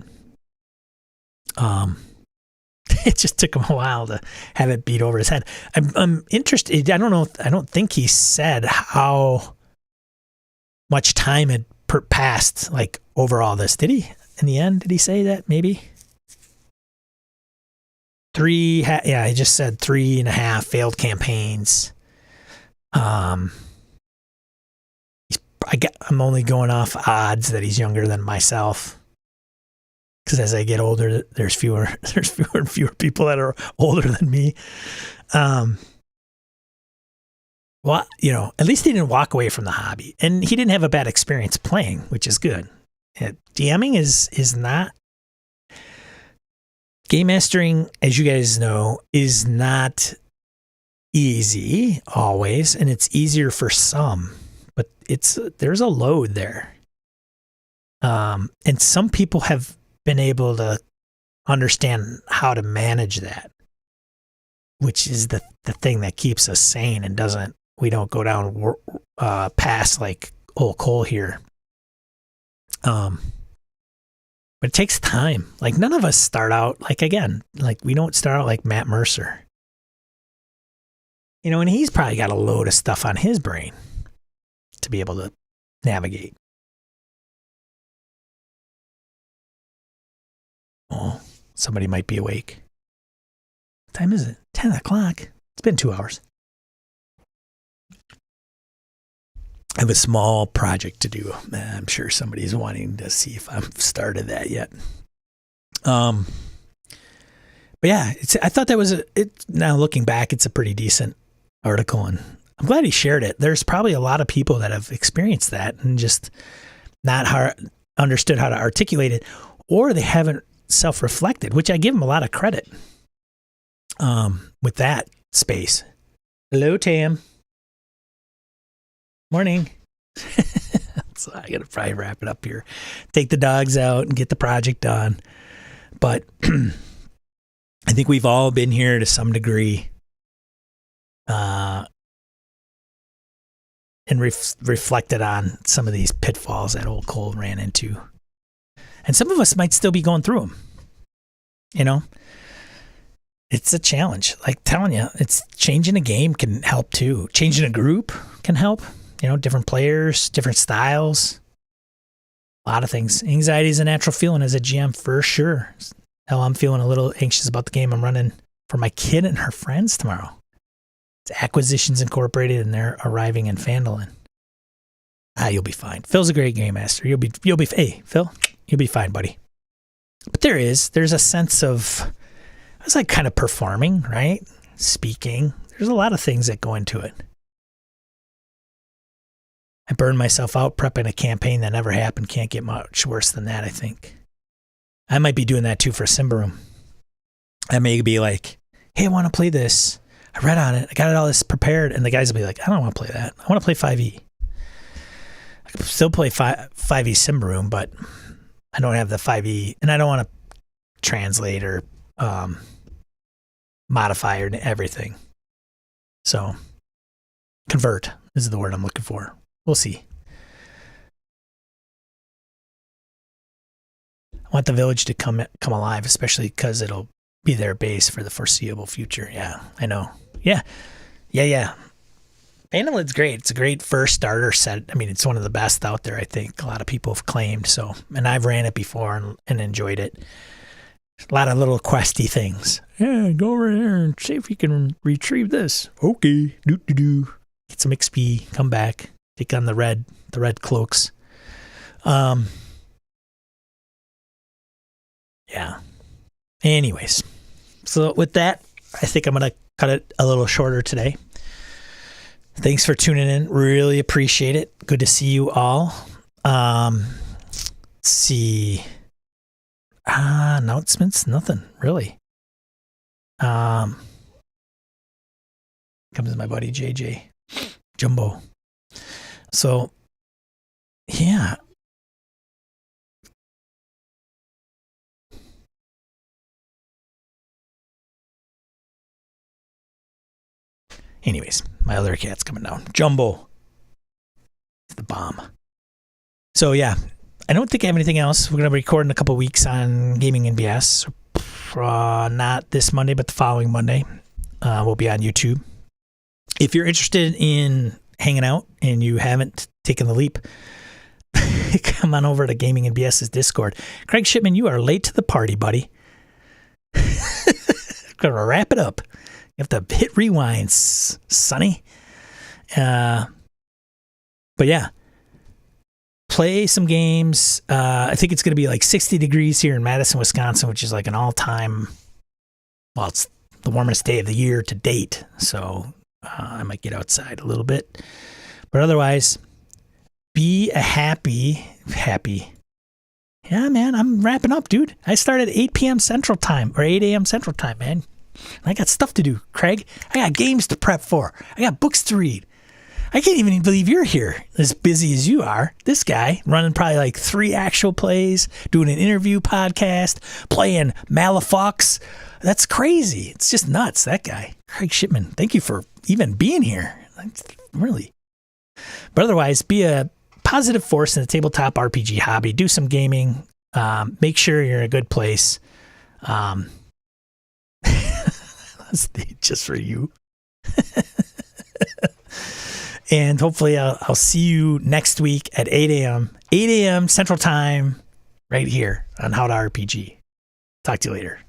Speaker 1: It just took him a while to have it beat over his head. I'm interested. I don't think he said how much time had passed, like, over all this. Did he? In the end, did he say that? Maybe 3. Yeah, he just said 3.5 failed campaigns. I'm only going off odds that he's younger than myself. Because as I get older, there's fewer and fewer people that are older than me. Well, at least he didn't walk away from the hobby, and he didn't have a bad experience playing, which is good. DMing is not, game mastering, as you guys know, is not easy always, and it's easier for some, but there's a load there. And some people have been able to understand how to manage that, which is the thing that keeps us sane and we don't go down past like old coal here. But it takes time. Like, none of us start out we don't start out like Matt Mercer. And he's probably got a load of stuff on his brain to be able to navigate. Oh, somebody might be awake. What time is it? 10 o'clock. It's been 2 hours. I have a small project to do. I'm sure somebody's wanting to see if I've started that yet. But yeah, I thought that was now looking back, it's a pretty decent article, and I'm glad he shared it. There's probably a lot of people that have experienced that and just not understood how to articulate it, or they haven't self-reflected, which I give them a lot of credit with that space. Hello, Tam. Morning. So I gotta probably wrap it up here, take the dogs out and get the project done. But I think we've all been here to some degree, and reflected on some of these pitfalls that old Cole ran into. And some of us might still be going through them. It's a challenge. Like, telling you, it's changing a game can help too. Changing a group can help. Different players, different styles, a lot of things. Anxiety is a natural feeling as a GM, for sure. Hell, I'm feeling a little anxious about the game I'm running for my kid and her friends tomorrow. It's Acquisitions Incorporated, and they're arriving in Fandolin. You'll be fine. Phil's a great game master. Hey, Phil, you'll be fine, buddy. But there's a sense of, I was like kind of performing, right? Speaking. There's a lot of things that go into it. I burned myself out prepping a campaign that never happened. Can't get much worse than that, I think. I might be doing that too for Simbarum. I may be like, hey, I want to play this. I read on it. I got it all this prepared. And the guys will be like, I don't want to play that. I want to play 5e. I can still play 5e Simbarum, but I don't have the 5e. And I don't want to translate or modify or everything. So convert is the word I'm looking for. We'll see. I want the village to come alive, especially because it'll be their base for the foreseeable future. Yeah, I know. Yeah. Vanillid's great. It's a great first starter set. I mean, it's one of the best out there, I think. A lot of people have claimed. So, and I've ran it before and enjoyed it. A lot of little questy things. Yeah, go over there and see if you can retrieve this. Okay. Get some XP. Come back. Take on the red cloaks. Yeah. Anyways, so with that, I think I'm going to cut it a little shorter today. Thanks for tuning in. Really appreciate it. Good to see you all. Let's see. Announcements, nothing really. Comes my buddy JJ Jumbo. So yeah. Anyways, my other cat's coming down. Jumbo. It's the bomb. So yeah, I don't think I have anything else. We're going to record in a couple weeks on Gaming and BS. Not this Monday, but the following Monday. We'll be on YouTube. If you're interested in hanging out and you haven't taken the leap, come on over to Gaming and BS's Discord. Craig Shipman, you are late to the party, buddy. Gonna wrap it up. You have to hit rewind, Sonny. But yeah, play some games. I think it's going to be like 60 degrees here in Madison, Wisconsin, which is like an all-time, well, it's the warmest day of the year to date. So I might get outside a little bit. But otherwise, be a happy. Yeah, man, I'm wrapping up, dude. I start at 8 p.m. Central Time, or 8 a.m. Central Time, man. I got stuff to do, Craig. I got games to prep for. I got books to read. I can't even believe you're here, as busy as you are. This guy running probably like 3 actual plays, doing an interview podcast, playing Malafox. That's crazy. It's just nuts, that guy. Craig Shipman, thank you for even being here. Really. But otherwise, be a positive force in the tabletop RPG hobby. Do some gaming. Make sure you're in a good place. Just for you. And hopefully I'll see you next week at 8 a.m. Central Time right here on How to RPG. Talk to you later.